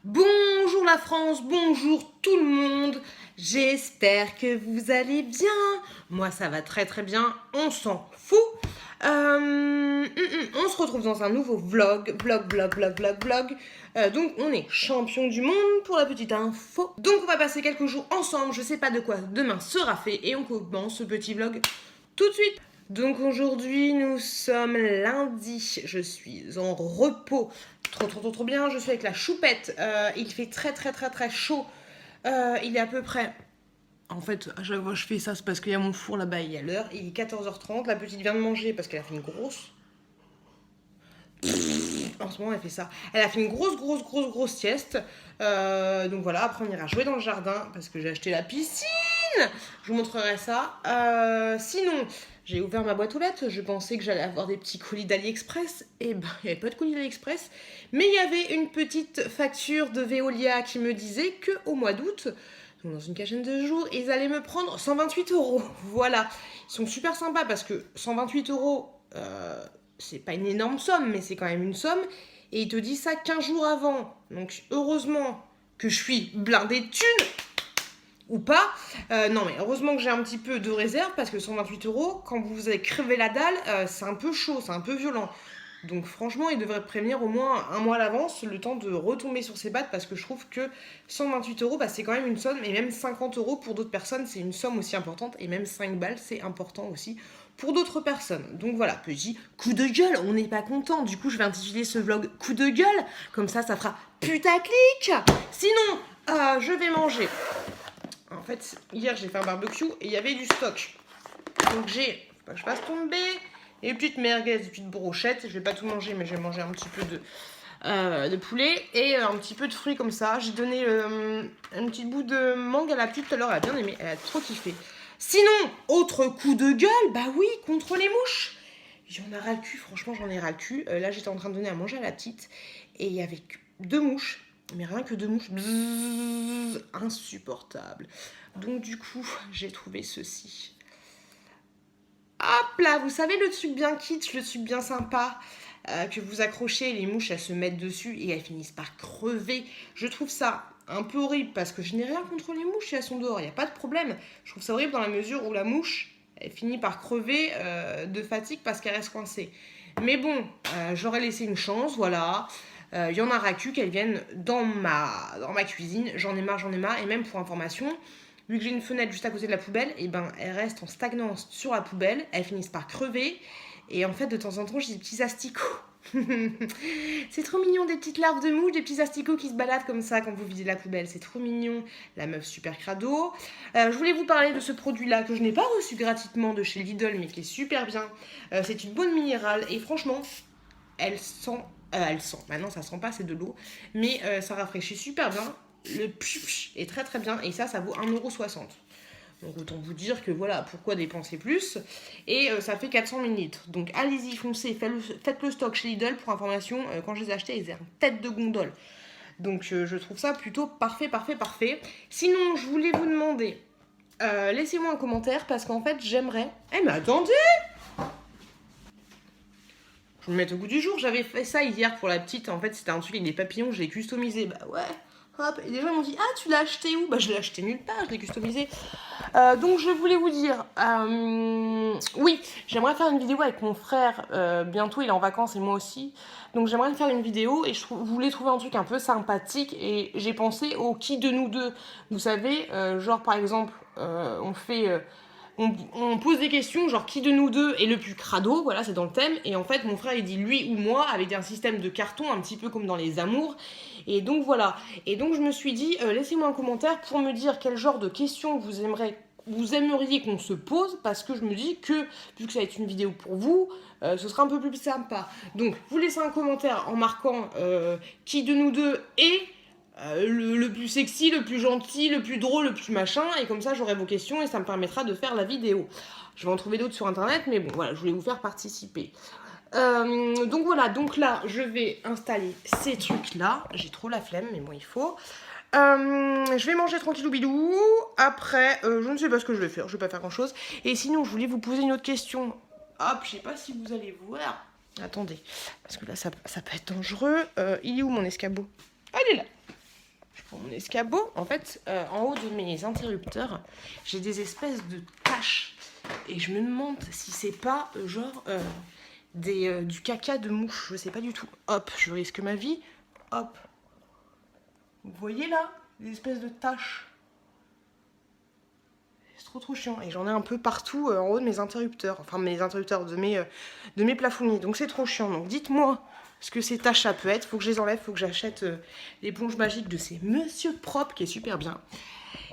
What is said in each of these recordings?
Bonjour la France, bonjour tout le monde. J'espère que vous allez bien. Moi ça va très très bien, on s'en fout. On se retrouve dans un nouveau vlog. Donc on est champion du monde pour la petite info. Donc on va passer quelques jours ensemble, je sais pas de quoi demain sera fait et on commence ce petit vlog tout de suite. Donc aujourd'hui nous sommes lundi, je suis en repos, trop bien, je suis avec la choupette, il fait très chaud, il est à peu près... En fait, à chaque fois que je fais ça, c'est parce qu'il y a mon four là-bas, il y a l'heure, il est 14h30, la petite vient de manger parce qu'elle a fait une grosse... En ce moment, elle fait ça. Elle a fait une grosse sieste. Donc voilà, après on ira jouer dans le jardin parce que j'ai acheté la piscine. Je vous montrerai ça. Sinon, j'ai ouvert ma boîte aux lettres. Je pensais que j'allais avoir des petits colis d'AliExpress. Et ben, il n'y avait pas de colis d'AliExpress. Mais il y avait une petite facture de Veolia qui me disait qu'au mois d'août, donc dans une quinzaine de jours, ils allaient me prendre 128 euros. Voilà. Ils sont super sympas parce que 128 euros, c'est pas une énorme somme, mais c'est quand même une somme. Et il te dit ça 15 jours avant. Donc heureusement que je suis blindée de thunes. Ou pas. Non mais heureusement que j'ai un petit peu de réserve parce que 128 euros, quand vous avez crevé la dalle, c'est un peu chaud, c'est un peu violent. Donc franchement, il devrait prévenir au moins un mois à l'avance, le temps de retomber sur ses pattes, parce que je trouve que 128 euros, bah, c'est quand même une somme, et même 50 euros pour d'autres personnes, c'est une somme aussi importante, et même 5 balles, c'est important aussi pour d'autres personnes. Donc voilà, petit coup de gueule, on n'est pas content. Du coup, je vais intituler ce vlog coup de gueule, comme ça fera putaclic. Sinon, je vais manger. En fait, hier, j'ai fait un barbecue, et il y avait du stock. Donc j'ai, faut pas que je fasse tomber, des petites merguez, des petites brochettes. Je vais pas tout manger, mais je vais manger un petit peu de poulet et un petit peu de fruits comme ça. J'ai donné un petit bout de mangue à la petite tout à l'heure, elle a bien aimé, elle a trop kiffé. Sinon, autre coup de gueule, bah oui, contre les mouches. J'en ai ras le cul, franchement j'en ai ras le cul. Là j'étais en train de donner à manger à la petite et il y avait deux mouches, mais rien que deux mouches, bzzz, insupportable. Donc du coup, j'ai trouvé ceci. Hop là, vous savez le truc bien kitsch, le truc bien sympa, que vous accrochez, les mouches elles se mettent dessus et elles finissent par crever. Je trouve ça un peu horrible parce que je n'ai rien contre les mouches si elles sont dehors, il n'y a pas de problème. Je trouve ça horrible dans la mesure où la mouche, elle finit par crever de fatigue parce qu'elle reste coincée. Mais bon, j'aurais laissé une chance, voilà. Il y en a racu qu'elles viennent dans ma cuisine, j'en ai marre, et même pour information, vu que j'ai une fenêtre juste à côté de la poubelle, et ben elles restent en stagnance sur la poubelle, elles finissent par crever, et en fait de temps en temps j'ai des petits asticots. C'est trop mignon, des petites larves de mouche, des petits asticots qui se baladent comme ça quand vous videz la poubelle, c'est trop mignon. La meuf super crado. Je voulais vous parler de ce produit-là que je n'ai pas reçu gratuitement de chez Lidl, mais qui est super bien. C'est une bonne minérale, et franchement, elle sent... maintenant ça sent pas, c'est de l'eau, mais ça rafraîchit super bien. Le psh est très bien et ça vaut 1,60 €. Donc autant vous dire que voilà, pourquoi dépenser plus. Et ça fait 400 ml. Donc allez-y, foncez, faites le stock chez Lidl. Pour information, quand je les ai achetés, ils étaient en tête de gondole. Donc je trouve ça plutôt parfait. Sinon, je voulais vous demander, laissez-moi un commentaire parce qu'en fait j'aimerais... Eh mais attendez, je vais me mettre au goût du jour. J'avais fait ça hier pour la petite. En fait, c'était un truc avec des papillons, je l'ai customisé. Bah ouais, hop. Et des gens m'ont dit, ah, tu l'as acheté où? Bah, je l'ai acheté nulle part, je l'ai customisé. Donc, je voulais vous dire, oui, j'aimerais faire une vidéo avec mon frère. Bientôt, il est en vacances et moi aussi. Donc, j'aimerais faire une vidéo et je voulais trouver un truc un peu sympathique. Et j'ai pensé au qui de nous deux. Vous savez, genre par exemple, on fait. On pose des questions, genre qui de nous deux est le plus crado, voilà, c'est dans le thème. Et en fait, mon frère, il dit lui ou moi, avec un système de carton, un petit peu comme dans Les Amours. Et donc voilà. Et donc je me suis dit, laissez-moi un commentaire pour me dire quel genre de questions vous aimeriez qu'on se pose, parce que je me dis que, vu que ça va être une vidéo pour vous, ce sera un peu plus sympa. Donc, vous laissez un commentaire en marquant qui de nous deux est le plus sexy, le plus gentil, le plus drôle, le plus machin, et comme ça j'aurai vos questions et ça me permettra de faire la vidéo. Je vais en trouver d'autres sur internet, mais bon voilà, je voulais vous faire participer. Donc voilà, donc là je vais installer ces trucs là, j'ai trop la flemme mais bon il faut. Je vais manger tranquillou bilou. Après, je ne sais pas ce que je vais faire, je vais pas faire grand chose. Et sinon, je voulais vous poser une autre question. Hop, je sais pas si vous allez voir. Attendez, parce que là ça peut être dangereux. Il est où mon escabeau? Ah, il est là. pour mon escabeau. En fait, en haut de mes interrupteurs, j'ai des espèces de taches. Et je me demande si c'est pas genre du caca de mouche. Je sais pas du tout. Hop, je risque ma vie. Hop. Vous voyez là, des espèces de taches. C'est trop chiant. Et j'en ai un peu partout en haut de mes interrupteurs. Enfin, mes interrupteurs de mes plafonniers. Donc c'est trop chiant. Donc dites-moi ce que ces taches ça peut être. Faut que je les enlève. Faut que j'achète l'éponge magique de ces Monsieur Propre qui est super bien.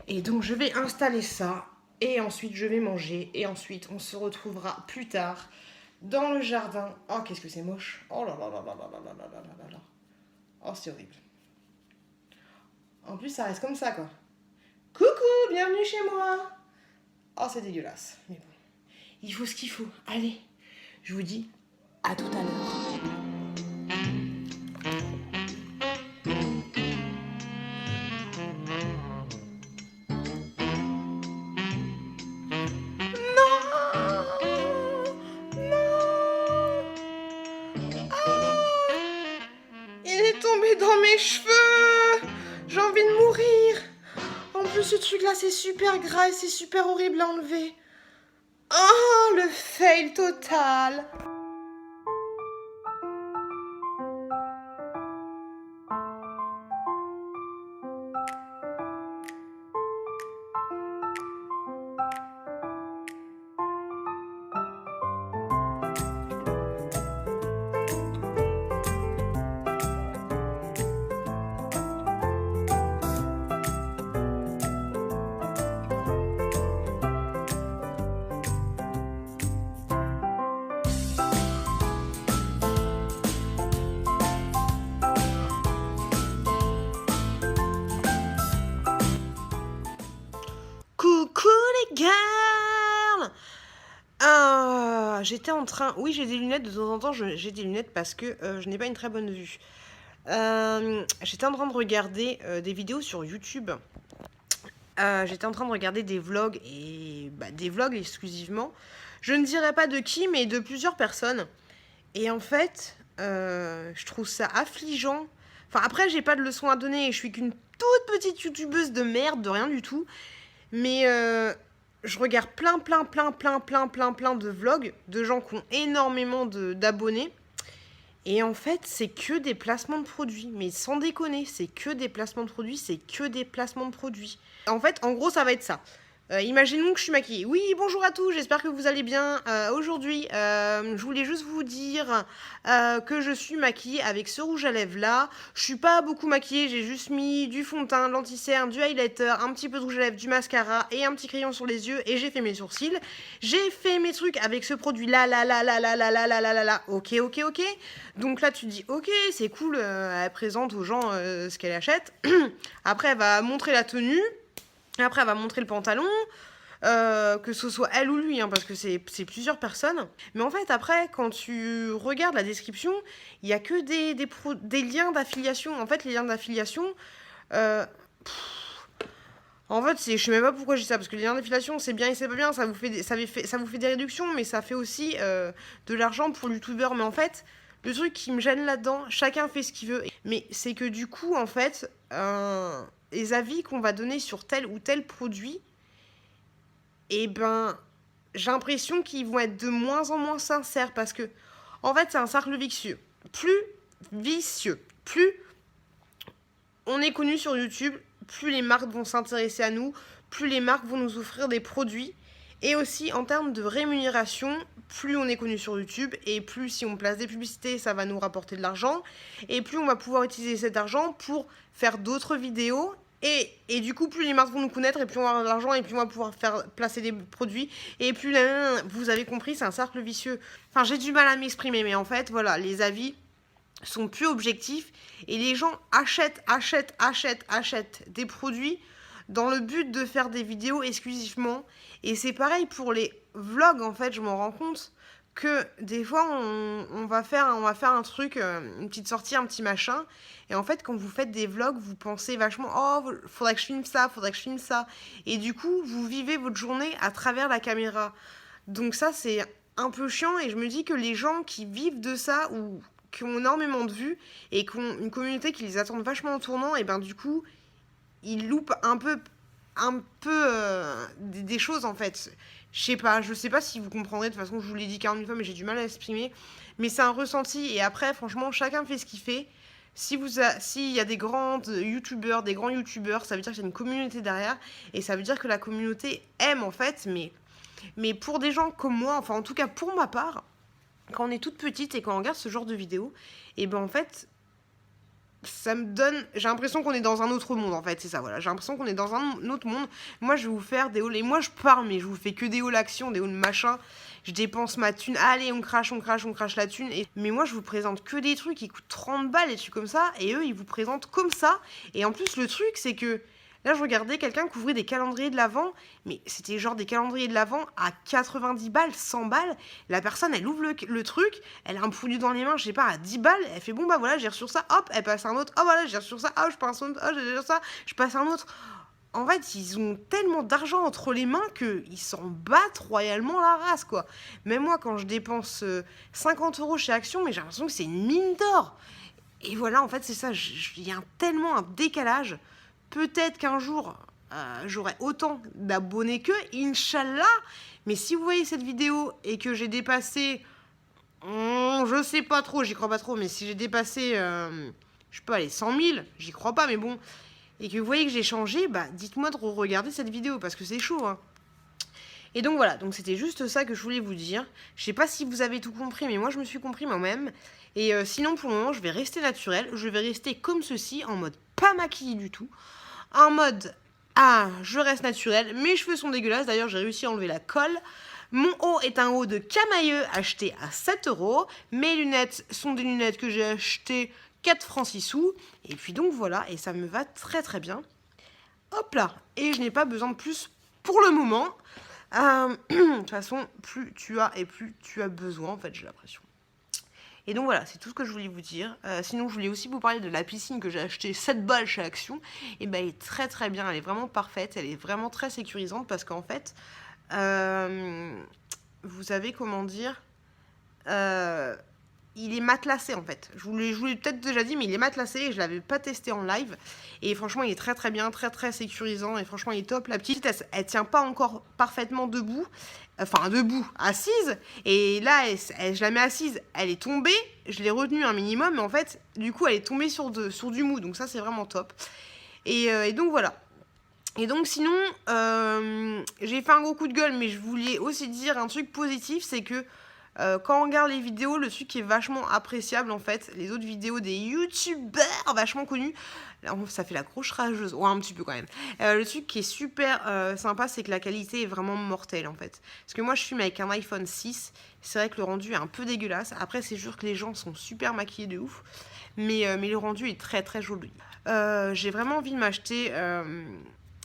Et donc je vais installer ça. Et ensuite je vais manger. Et ensuite on se retrouvera plus tard dans le jardin. Oh, qu'est-ce que c'est moche. Oh là là là là là là là là là là là. Oh, c'est horrible. En plus, ça reste comme ça, quoi. Coucou, bienvenue chez moi. Oh, c'est dégueulasse. Mais bon, il faut ce qu'il faut. Allez, je vous dis à tout à l'heure. Tombé dans mes cheveux. J'ai envie de mourir. En plus, ce truc-là, c'est super gras et c'est super horrible à enlever. Oh, le fail total. Coucou les girls. J'étais en train... Oui, j'ai des lunettes, de temps en temps j'ai des lunettes parce que je n'ai pas une très bonne vue. J'étais en train de regarder des vidéos sur YouTube. J'étais en train de regarder des vlogs, et des vlogs exclusivement. Je ne dirais pas de qui, mais de plusieurs personnes. Et en fait, je trouve ça affligeant. Enfin, après, j'ai pas de leçons à donner et je suis qu'une toute petite youtubeuse de merde, de rien du tout. Mais je regarde plein de vlogs de gens qui ont énormément d'abonnés. Et en fait, c'est que des placements de produits. Mais sans déconner, c'est que des placements de produits, c'est que des placements de produits. En fait, en gros, ça va être ça. Imaginons que je suis maquillée. Oui, bonjour à tous, j'espère que vous allez bien. Aujourd'hui, je voulais juste vous dire que je suis maquillée avec ce rouge à lèvres là. Je suis pas beaucoup maquillée, j'ai juste mis du fond de teint, de l'anti-cerne, du highlighter, un petit peu de rouge à lèvres, du mascara et un petit crayon sur les yeux et j'ai fait mes sourcils. J'ai fait mes trucs avec ce produit là. Ok. Donc là, tu te dis, ok, c'est cool, elle présente aux gens ce qu'elle achète. Après, elle va montrer la tenue. Après, elle va montrer le pantalon, que ce soit elle ou lui, hein, parce que c'est plusieurs personnes. Mais en fait, après, quand tu regardes la description, il n'y a que des liens d'affiliation. En fait, les liens d'affiliation... en fait, je sais même pas pourquoi je dis ça, parce que les liens d'affiliation, c'est bien et c'est pas bien, ça vous fait des réductions, mais ça fait aussi de l'argent pour le youtubeur. Mais en fait, le truc qui me gêne là-dedans, chacun fait ce qu'il veut, mais c'est que du coup, en fait... les avis qu'on va donner sur tel ou tel produit, eh ben, j'ai l'impression qu'ils vont être de moins en moins sincères parce que, en fait, c'est un cercle vicieux. Plus on est connu sur YouTube, plus les marques vont s'intéresser à nous, plus les marques vont nous offrir des produits. Et aussi, en termes de rémunération, plus on est connu sur YouTube et plus si on place des publicités, ça va nous rapporter de l'argent. Et plus on va pouvoir utiliser cet argent pour faire d'autres vidéos. Et du coup, plus les marques vont nous connaître et plus on va avoir de l'argent et plus on va pouvoir placer des produits. Et plus, vous avez compris, c'est un cercle vicieux. Enfin, j'ai du mal à m'exprimer, mais en fait, voilà, les avis sont plus objectifs. Et les gens achètent des produits dans le but de faire des vidéos exclusivement. Et c'est pareil pour les vlogs, en fait, je m'en rends compte que des fois, on va faire un truc, une petite sortie, un petit machin. Et en fait, quand vous faites des vlogs, vous pensez vachement « Oh, faudrait que je filme ça, faudrait que je filme ça. » Et du coup, vous vivez votre journée à travers la caméra. Donc ça, c'est un peu chiant. Et je me dis que les gens qui vivent de ça ou qui ont énormément de vues et qui ont une communauté qui les attend vachement en tournant, et ben du coup... il loupe un peu des choses en fait. Je sais pas si vous comprendrez, de toute façon je vous l'ai dit 40 000 fois mais j'ai du mal à l'exprimer. Mais c'est un ressenti et après franchement chacun fait ce qu'il fait. S'il y a des grands youtubeurs, ça veut dire qu'il y a une communauté derrière. Et ça veut dire que la communauté aime en fait. Mais pour des gens comme moi, enfin en tout cas pour ma part, quand on est toute petite et qu'on regarde ce genre de vidéos, et ben en fait, ça me donne... J'ai l'impression qu'on est dans un autre monde, en fait, c'est ça, voilà. J'ai l'impression qu'on est dans un autre monde. Moi, je vais vous faire des hauls... Et moi, je parle, mais je vous fais que des hauls actions, des hauls machin. Je dépense ma thune. Allez, on crache la thune. Mais moi, je vous présente que des trucs qui coûtent 30 balles, des trucs comme ça. Et eux, ils vous présentent comme ça. Et en plus, le truc, c'est que... Là, je regardais quelqu'un qui ouvrait des calendriers de l'Avent, mais c'était genre des calendriers de l'Avent à 90 balles, 100 balles. La personne, elle ouvre le truc, elle a un produit dans les mains, je sais pas, à 10 balles. Elle fait, bon, bah voilà, j'ai reçu ça, hop, elle passe à un autre. Oh, voilà, j'ai reçu ça, oh, je passe à un autre, oh, j'ai reçu ça, je passe à un autre. En fait, ils ont tellement d'argent entre les mains qu'ils s'en battent royalement la race, quoi. Même moi, quand je dépense 50 € chez Action, mais j'ai l'impression que c'est une mine d'or. Et voilà, en fait, c'est ça, il y a tellement un décalage. Peut-être qu'un jour, j'aurai autant d'abonnés qu'eux, Inch'Allah. Mais si vous voyez cette vidéo et que j'ai dépassé, je sais pas trop, j'y crois pas trop, mais si j'ai dépassé, je peux aller 100 000, j'y crois pas, mais bon, et que vous voyez que j'ai changé, bah dites-moi de regarder cette vidéo, parce que c'est chaud, hein. Et donc voilà, donc c'était juste ça que je voulais vous dire. Je sais pas si vous avez tout compris, mais moi je me suis compris moi-même. Et sinon pour le moment, je vais rester naturelle, je vais rester comme ceci, en mode pas maquillée du tout. En mode, je reste naturelle, mes cheveux sont dégueulasses, d'ailleurs j'ai réussi à enlever la colle. Mon haut est un haut de Camailleux acheté à 7 €. Mes lunettes sont des lunettes que j'ai achetées 4 francs 6 sous. Et puis donc voilà, et ça me va très très bien. Hop là, et je n'ai pas besoin de plus pour le moment. De toute façon, plus tu as et plus tu as besoin, en fait, j'ai l'impression. Et donc voilà, c'est tout ce que je voulais vous dire. Sinon, je voulais aussi vous parler de la piscine que j'ai achetée 7 balles chez Action. Et ben, elle est très très bien, elle est vraiment parfaite, elle est vraiment très sécurisante parce qu'en fait, vous savez comment dire, il est matelassé en fait. Je vous l'ai peut-être déjà dit, mais il est matelassé et je l'avais pas testé en live. Et franchement, il est très très bien, très très sécurisant et franchement, il est top. La petite, elle tient pas encore parfaitement debout. Enfin, debout, assise. Et là, je la mets assise. Elle est tombée. Je l'ai retenue un minimum, mais en fait, du coup, elle est tombée sur du mou. Donc ça, c'est vraiment top. Et donc voilà. Et donc sinon, j'ai fait un gros coup de gueule, mais je voulais aussi dire un truc positif, c'est que quand on regarde les vidéos, le truc qui est vachement appréciable en fait, les autres vidéos des youtubeurs vachement connus, là, ça fait la grosse rageuse, ouais un petit peu quand même. Le truc qui est super sympa, c'est que la qualité est vraiment mortelle en fait. Parce que moi je filme avec un iPhone 6, c'est vrai que le rendu est un peu dégueulasse. Après c'est sûr que les gens sont super maquillés de ouf, mais le rendu est très très joli. J'ai vraiment envie de m'acheter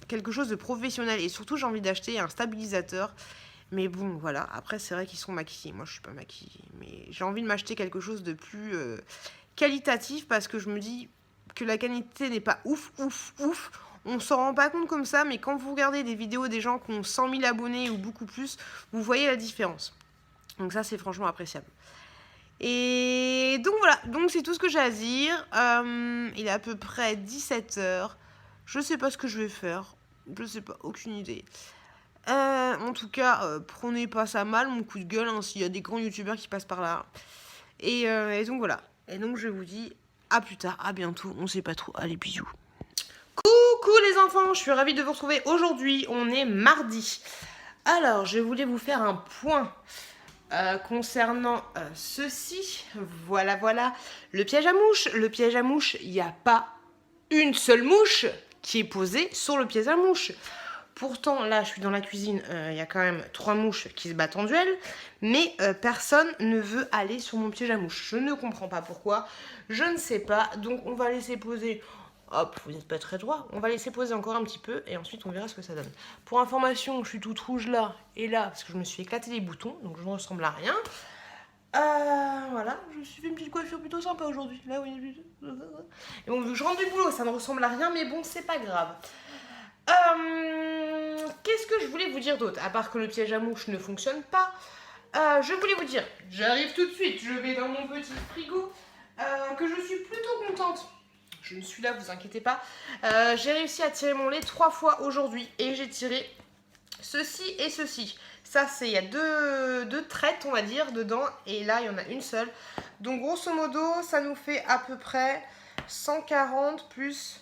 quelque chose de professionnel et surtout j'ai envie d'acheter un stabilisateur. Mais bon, voilà. Après, c'est vrai qu'ils sont maquillés. Moi, je suis pas maquillée. Mais j'ai envie de m'acheter quelque chose de plus qualitatif parce que je me dis que la qualité n'est pas ouf. On s'en rend pas compte comme ça, mais quand vous regardez des vidéos des gens qui ont 100 000 abonnés ou beaucoup plus, vous voyez la différence. Donc ça, c'est franchement appréciable. Et donc voilà. Donc c'est tout ce que j'ai à dire. Il est à peu près 17 h. Je sais pas ce que je vais faire. Je sais pas, aucune idée. En tout cas, prenez pas ça mal, mon coup de gueule, hein, s'il y a des grands youtubeurs qui passent par là. Et donc voilà. Et donc je vous dis à plus tard, à bientôt, on sait pas trop. Allez, bisous. Coucou les enfants, je suis ravie de vous retrouver aujourd'hui. On est mardi. Alors, je voulais vous faire un point concernant ceci. Voilà, le piège à mouche. Le piège à mouche, il n'y a pas une seule mouche qui est posée sur le piège à mouche. Pourtant, là, je suis dans la cuisine, il y a quand même 3 mouches qui se battent en duel, mais personne ne veut aller sur mon piège à mouche. Je ne comprends pas pourquoi, je ne sais pas, donc on va laisser poser. Hop, vous n'êtes pas très droit, on va laisser poser encore un petit peu et ensuite on verra ce que ça donne. Pour information, je suis toute rouge là et là parce que je me suis éclaté les boutons, donc je ne ressemble à rien. Voilà, je me suis fait une petite coiffure plutôt sympa aujourd'hui. Là, oui. Et bon, je rentre du boulot, ça ne ressemble à rien, mais bon, c'est pas grave. Qu'est-ce que je voulais vous dire d'autre? À part que le piège à mouche ne fonctionne pas, je voulais vous dire, j'arrive tout de suite, je vais dans mon petit frigo, que je suis plutôt contente. je suis là, vous inquiétez pas. J'ai réussi à tirer mon lait 3 fois aujourd'hui et j'ai tiré ceci et ceci. Ça, c'est, il y a deux traites, on va dire, dedans, et là, il y en a une seule. Donc, grosso modo, ça nous fait à peu près 140 plus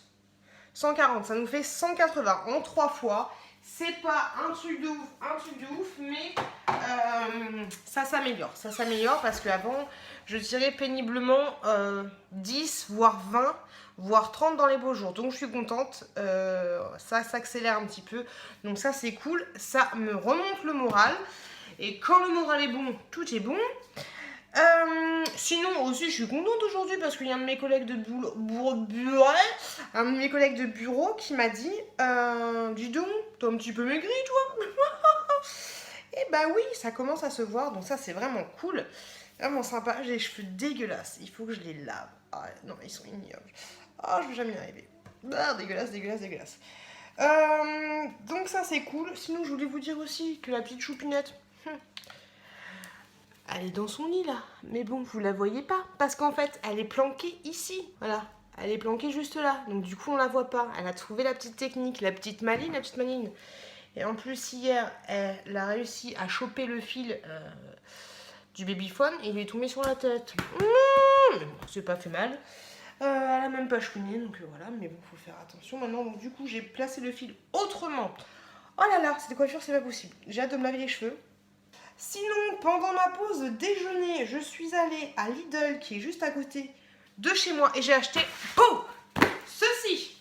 140. Ça nous fait 180 en 3 fois. C'est pas un truc de ouf, mais ça s'améliore. Ça s'améliore parce qu'avant, je tirais péniblement 10, voire 20, voire 30 dans les beaux jours. Donc je suis contente, ça s'accélère un petit peu. Donc ça c'est cool, ça me remonte le moral. Et quand le moral est bon, tout est bon. Sinon aussi je suis contente aujourd'hui parce qu'il y a un de mes collègues de bureau qui m'a dit dis donc, t'es un petit peu maigri toi. Et bah oui, ça commence à se voir, donc ça c'est vraiment cool, vraiment sympa. J'ai les cheveux dégueulasses, il faut que je les lave. Ah non, ils sont ignobles. Ah, je vais jamais y arriver. Ah, dégueulasse. Donc ça c'est cool. Sinon je voulais vous dire aussi que la petite choupinette, elle est dans son lit là. Mais bon, vous la voyez pas. Parce qu'en fait, elle est planquée ici. Voilà. Elle est planquée juste là. Donc du coup, on la voit pas. Elle a trouvé la petite technique, la petite maline. Et en plus, hier, elle a réussi à choper le fil du babyphone et il lui est tombé sur la tête. Mais bon, c'est pas fait mal. Elle a même pas chouiné, donc voilà. Mais bon, faut faire attention maintenant. Donc du coup, j'ai placé le fil autrement. Oh là là, cette coiffure, c'est pas possible. J'ai hâte de me laver les cheveux. Sinon, pendant ma pause déjeuner, je suis allée à Lidl, qui est juste à côté de chez moi, et j'ai acheté, ceci.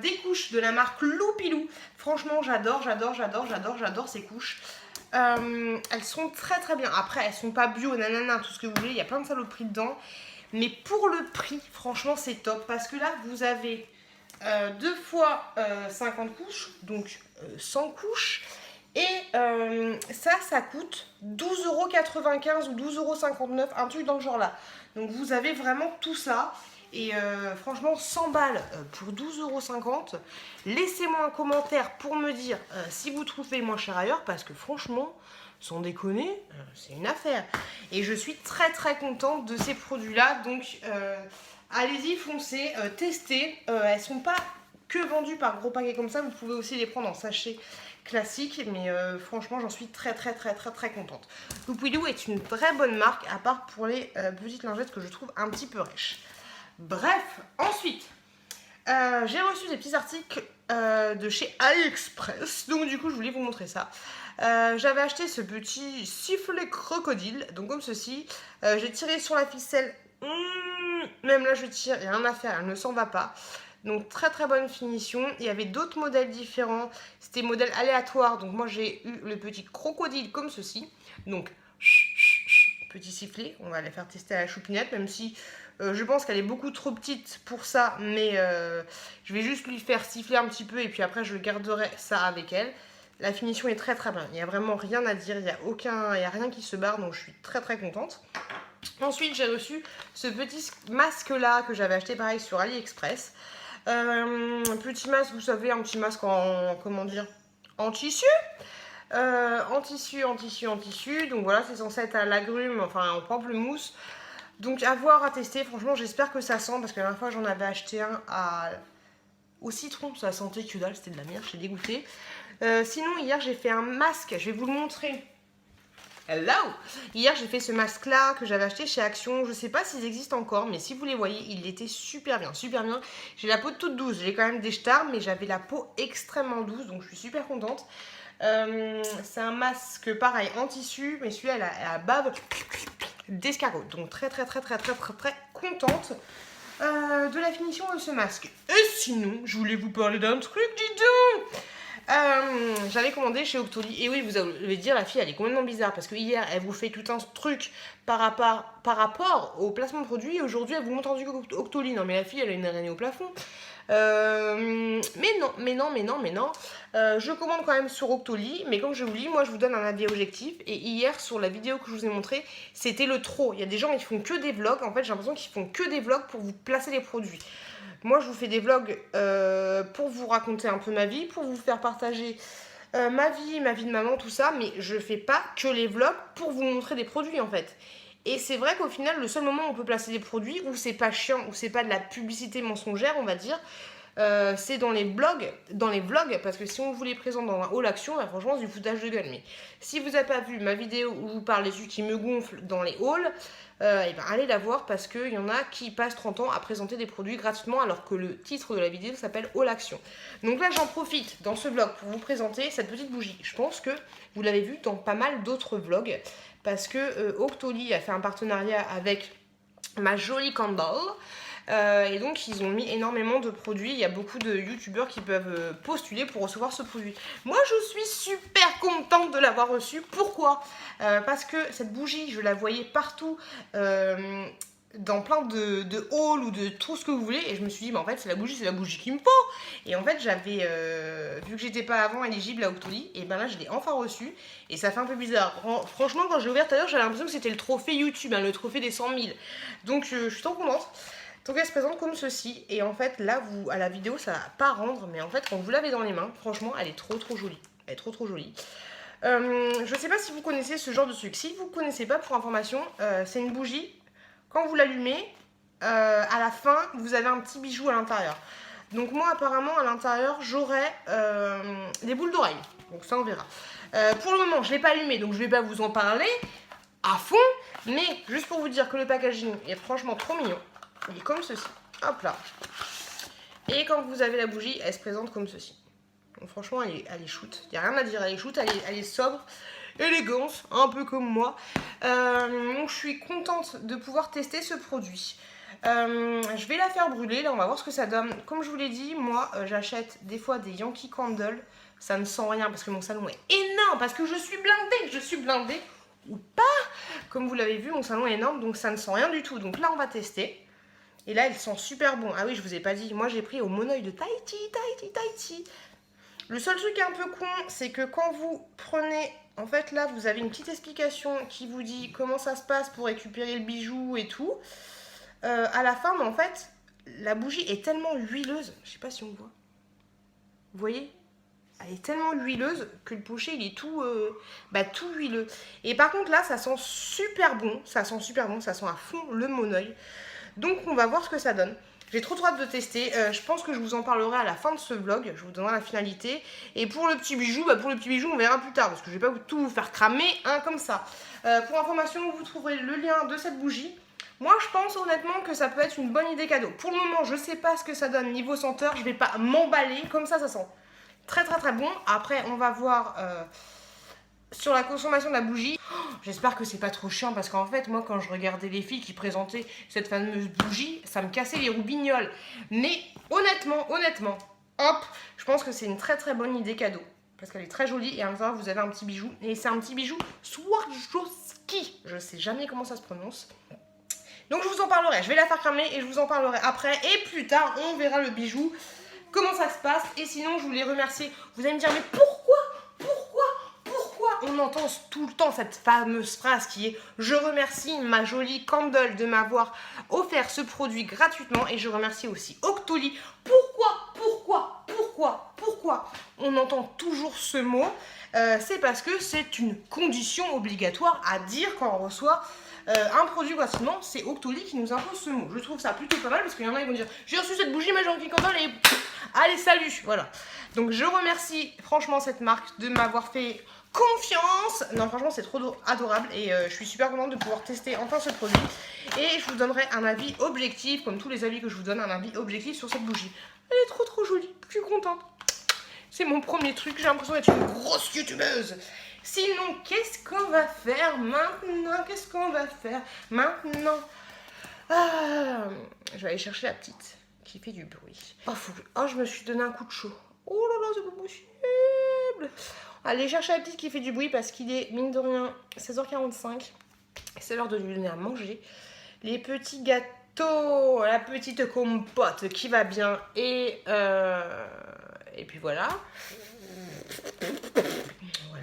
Des couches de la marque Loupilou. Franchement, j'adore ces couches. Elles sont très très bien. Après, elles sont pas bio, nanana, tout ce que vous voulez. Il y a plein de saloperies dedans. Mais pour le prix, franchement, c'est top. Parce que là, vous avez 2 fois 50 couches, donc 100 couches. Et ça coûte 12,95 € ou 12,59 €, un truc dans le genre là. Donc vous avez vraiment tout ça. Et franchement, 100 balles pour 12,50 €. Laissez-moi un commentaire pour me dire si vous trouvez moins cher ailleurs. Parce que franchement, sans déconner, c'est une affaire. Et je suis très très contente de ces produits-là. Donc allez-y, foncez, testez. Elles sont pas que vendues par gros paquets comme ça. Vous pouvez aussi les prendre en sachet classique, mais franchement j'en suis très contente. Loupilou est une très bonne marque, à part pour les petites lingettes que je trouve un petit peu riches. Bref, ensuite j'ai reçu des petits articles de chez AliExpress, donc du coup je voulais vous montrer ça. J'avais acheté ce petit sifflet crocodile, donc comme ceci. J'ai tiré sur la ficelle, même là je tire, il n'y a rien à faire, elle ne s'en va pas. Donc très très bonne finition. Il y avait d'autres modèles différents. C'était modèle aléatoire. Donc moi j'ai eu le petit crocodile comme ceci. Donc petit sifflet. On va la faire tester à la choupinette. Même si je pense qu'elle est beaucoup trop petite pour ça. Mais je vais juste lui faire siffler un petit peu. Et puis après je garderai ça avec elle. La finition est très très bien. Il n'y a vraiment rien à dire. Il n'y a rien qui se barre. Donc je suis très très contente. Ensuite j'ai reçu ce petit masque là que j'avais acheté pareil sur AliExpress. Un petit masque, vous savez, un petit masque en, comment dire, en tissu. En tissu. Donc voilà, c'est censé être à l'agrumes, enfin en pamplemousse. Donc à voir, à tester. Franchement, j'espère que ça sent, parce que la dernière fois j'en avais acheté un au citron. Ça sentait que dalle, c'était de la merde, j'ai dégoûté. Sinon, hier j'ai fait un masque, je vais vous le montrer. Hello! Hier j'ai fait ce masque là que j'avais acheté chez Action. Je sais pas s'ils existent encore, mais si vous les voyez, il était super bien. J'ai la peau toute douce, j'ai quand même des stars, mais j'avais la peau extrêmement douce, donc je suis super contente. C'est un masque pareil en tissu, mais celui-là elle a la bave d'escargot. Donc très contente de la finition de ce masque. Et sinon, je voulais vous parler d'un truc, dis donc! J'avais commandé chez Octoly. Et oui, vous allez dire, la fille elle est complètement bizarre, parce que hier elle vous fait tout un truc par rapport au placement de produit, et aujourd'hui elle vous montre un truc Octoly. Non mais la fille elle a une araignée au plafond. Mais non. Je commande quand même sur Octoly, mais comme je vous dis, moi je vous donne un avis objectif. Et hier sur la vidéo que je vous ai montré, c'était le trop. Il y a des gens qui font que des vlogs. En fait j'ai l'impression qu'ils font que des vlogs pour vous placer les produits. Moi, je vous fais des vlogs pour vous raconter un peu ma vie, pour vous faire partager ma vie de maman, tout ça. Mais je fais pas que les vlogs pour vous montrer des produits, en fait. Et c'est vrai qu'au final, le seul moment où on peut placer des produits, où c'est pas chiant, où c'est pas de la publicité mensongère, on va dire, c'est dans les vlogs, parce que si on vous les présente dans un haul action, bah, franchement, c'est du foutage de gueule. Mais si vous n'avez pas vu ma vidéo où je vous parle des yeux qui me gonflent dans les hauls, et ben allez la voir parce qu'il y en a qui passent 30 ans à présenter des produits gratuitement alors que le titre de la vidéo s'appelle haul action. Donc là, j'en profite dans ce vlog pour vous présenter cette petite bougie. Je pense que vous l'avez vu dans pas mal d'autres vlogs parce que Octoly a fait un partenariat avec ma jolie candle. Et donc ils ont mis énormément de produits. Il y a beaucoup de youtubeurs qui peuvent postuler pour recevoir ce produit. Moi je suis super contente de l'avoir reçu. Pourquoi parce que cette bougie je la voyais partout dans plein de hauls ou de tout ce que vous voulez. Et je me suis dit mais en fait c'est la bougie qu'il me faut. Et en fait j'avais vu que j'étais pas avant éligible à Octoly, et ben là je l'ai enfin reçu. Et ça fait un peu bizarre. Franchement quand j'ai ouvert tout à l'heure j'avais l'impression que c'était le trophée YouTube, hein, le trophée des 100 000. Donc je suis trop contente. Donc elle se présente comme ceci, et en fait là vous à la vidéo ça va pas rendre, mais en fait quand vous l'avez dans les mains, franchement elle est trop jolie. Elle est trop jolie. Je sais pas si vous connaissez ce genre de truc. Si vous connaissez pas, pour information, c'est une bougie. Quand vous l'allumez, à la fin vous avez un petit bijou à l'intérieur. Donc moi apparemment à l'intérieur j'aurai des boules d'oreilles. Donc ça on verra. Pour le moment je l'ai pas allumé, donc je vais pas vous en parler à fond, mais juste pour vous dire que le packaging est franchement trop mignon. Il est comme ceci, hop là. Et quand vous avez la bougie, elle se présente comme ceci. Donc franchement, elle est shoot. Il n'y a rien à dire, elle est shoot, elle est sobre, élégante, un peu comme moi. Donc je suis contente de pouvoir tester ce produit. Je vais la faire brûler, là on va voir ce que ça donne. Comme je vous l'ai dit, moi j'achète des fois des Yankee Candle. Ça ne sent rien parce que mon salon est énorme, parce que je suis blindée ou pas. Comme vous l'avez vu, mon salon est énorme, donc ça ne sent rien du tout. Donc là on va tester. Et là, elle sent super bon. Ah oui, je vous ai pas dit. Moi, j'ai pris au Monoeil de Tahiti. Le seul truc un peu con, c'est que quand vous prenez... En fait, là, vous avez une petite explication qui vous dit comment ça se passe pour récupérer le bijou et tout. À la fin, mais en fait, la bougie est tellement huileuse. Je sais pas si on voit. Vous voyez ? Elle est tellement huileuse que le pocher, il est tout huileux. Et par contre, là, ça sent super bon. Ça sent à fond le Monoeil. Donc on va voir ce que ça donne. J'ai trop hâte de tester. Je pense que je vous en parlerai à la fin de ce vlog. Je vous donnerai la finalité. Et pour le petit bijou, on verra plus tard. Parce que je vais pas tout vous faire cramer comme ça. Pour information, vous trouverez le lien de cette bougie. Moi, je pense honnêtement que ça peut être une bonne idée cadeau. Pour le moment, je sais pas ce que ça donne niveau senteur. Je vais pas m'emballer. Comme ça sent très bon. Après, on va voir... sur la consommation de la bougie, j'espère que c'est pas trop chiant parce qu'en fait, moi, quand je regardais les filles qui présentaient cette fameuse bougie, ça me cassait les roubignoles. Mais honnêtement, hop, je pense que c'est une très bonne idée cadeau parce qu'elle est très jolie et à l'intérieur, vous avez un petit bijou. Et c'est un petit bijou Swarovski. Je sais jamais comment ça se prononce. Donc, je vous en parlerai. Je vais la faire cramer et je vous en parlerai après. Et plus tard, on verra le bijou, comment ça se passe. Et sinon, je voulais remercier. Vous allez me dire, mais pourquoi on entend tout le temps cette fameuse phrase qui est « Je remercie ma jolie Candle de m'avoir offert ce produit gratuitement et je remercie aussi Octoly. » Pourquoi on entend toujours ce mot c'est parce que c'est une condition obligatoire à dire quand on reçoit un produit gratuitement. C'est Octoly qui nous impose ce mot. Je trouve ça plutôt pas mal parce qu'il y en a qui vont dire « J'ai reçu cette bougie ma jolie Candle et allez salut !» Voilà. Donc je remercie franchement cette marque de m'avoir fait confiance. Non, franchement, c'est trop adorable et je suis super contente de pouvoir tester enfin ce produit. Et je vous donnerai un avis objectif, comme tous les avis que je vous donne, un avis objectif sur cette bougie. Elle est trop jolie, je suis contente. C'est mon premier truc, j'ai l'impression d'être une grosse youtubeuse. Sinon, qu'est-ce qu'on va faire maintenant? Je vais aller chercher la petite qui fait du bruit. Oh, je me suis donné un coup de chaud. Oh là là, c'est pas possible. Allez chercher la petite qui fait du bruit parce qu'il est, mine de rien, 16h45. C'est l'heure de lui donner à manger. Les petits gâteaux, la petite compote qui va bien. Et puis voilà.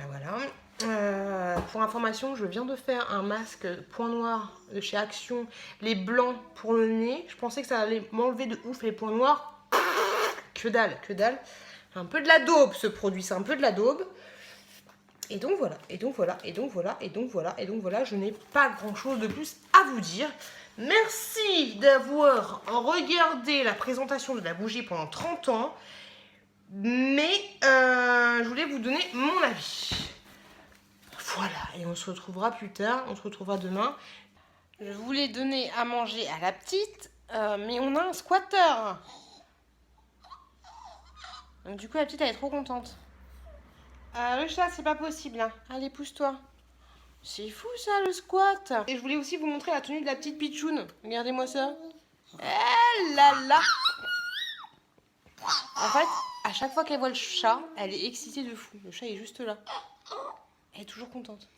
Voilà. Pour information, je viens de faire un masque point noir de chez Action. Les blancs pour le nez. Je pensais que ça allait m'enlever de ouf les points noirs. Que dalle. Un peu de la daube ce produit, c'est un peu de la daube. Et donc voilà, et donc voilà, et donc voilà, et donc voilà, et donc voilà, je n'ai pas grand chose de plus à vous dire. Merci d'avoir regardé la présentation de la bougie pendant 30 ans. Mais je voulais vous donner mon avis. Voilà, et on se retrouvera plus tard, on se retrouvera demain. Je voulais donner à manger à la petite, mais on a un squatter. Donc du coup, la petite, elle est trop contente. Le chat, c'est pas possible. Hein. Allez, pousse-toi. C'est fou ça, le squat. Et je voulais aussi vous montrer la tenue de la petite pitchoune. Regardez-moi ça. Eh là là. En fait, à chaque fois qu'elle voit le chat, elle est excitée de fou. Le chat est juste là. Elle est toujours contente.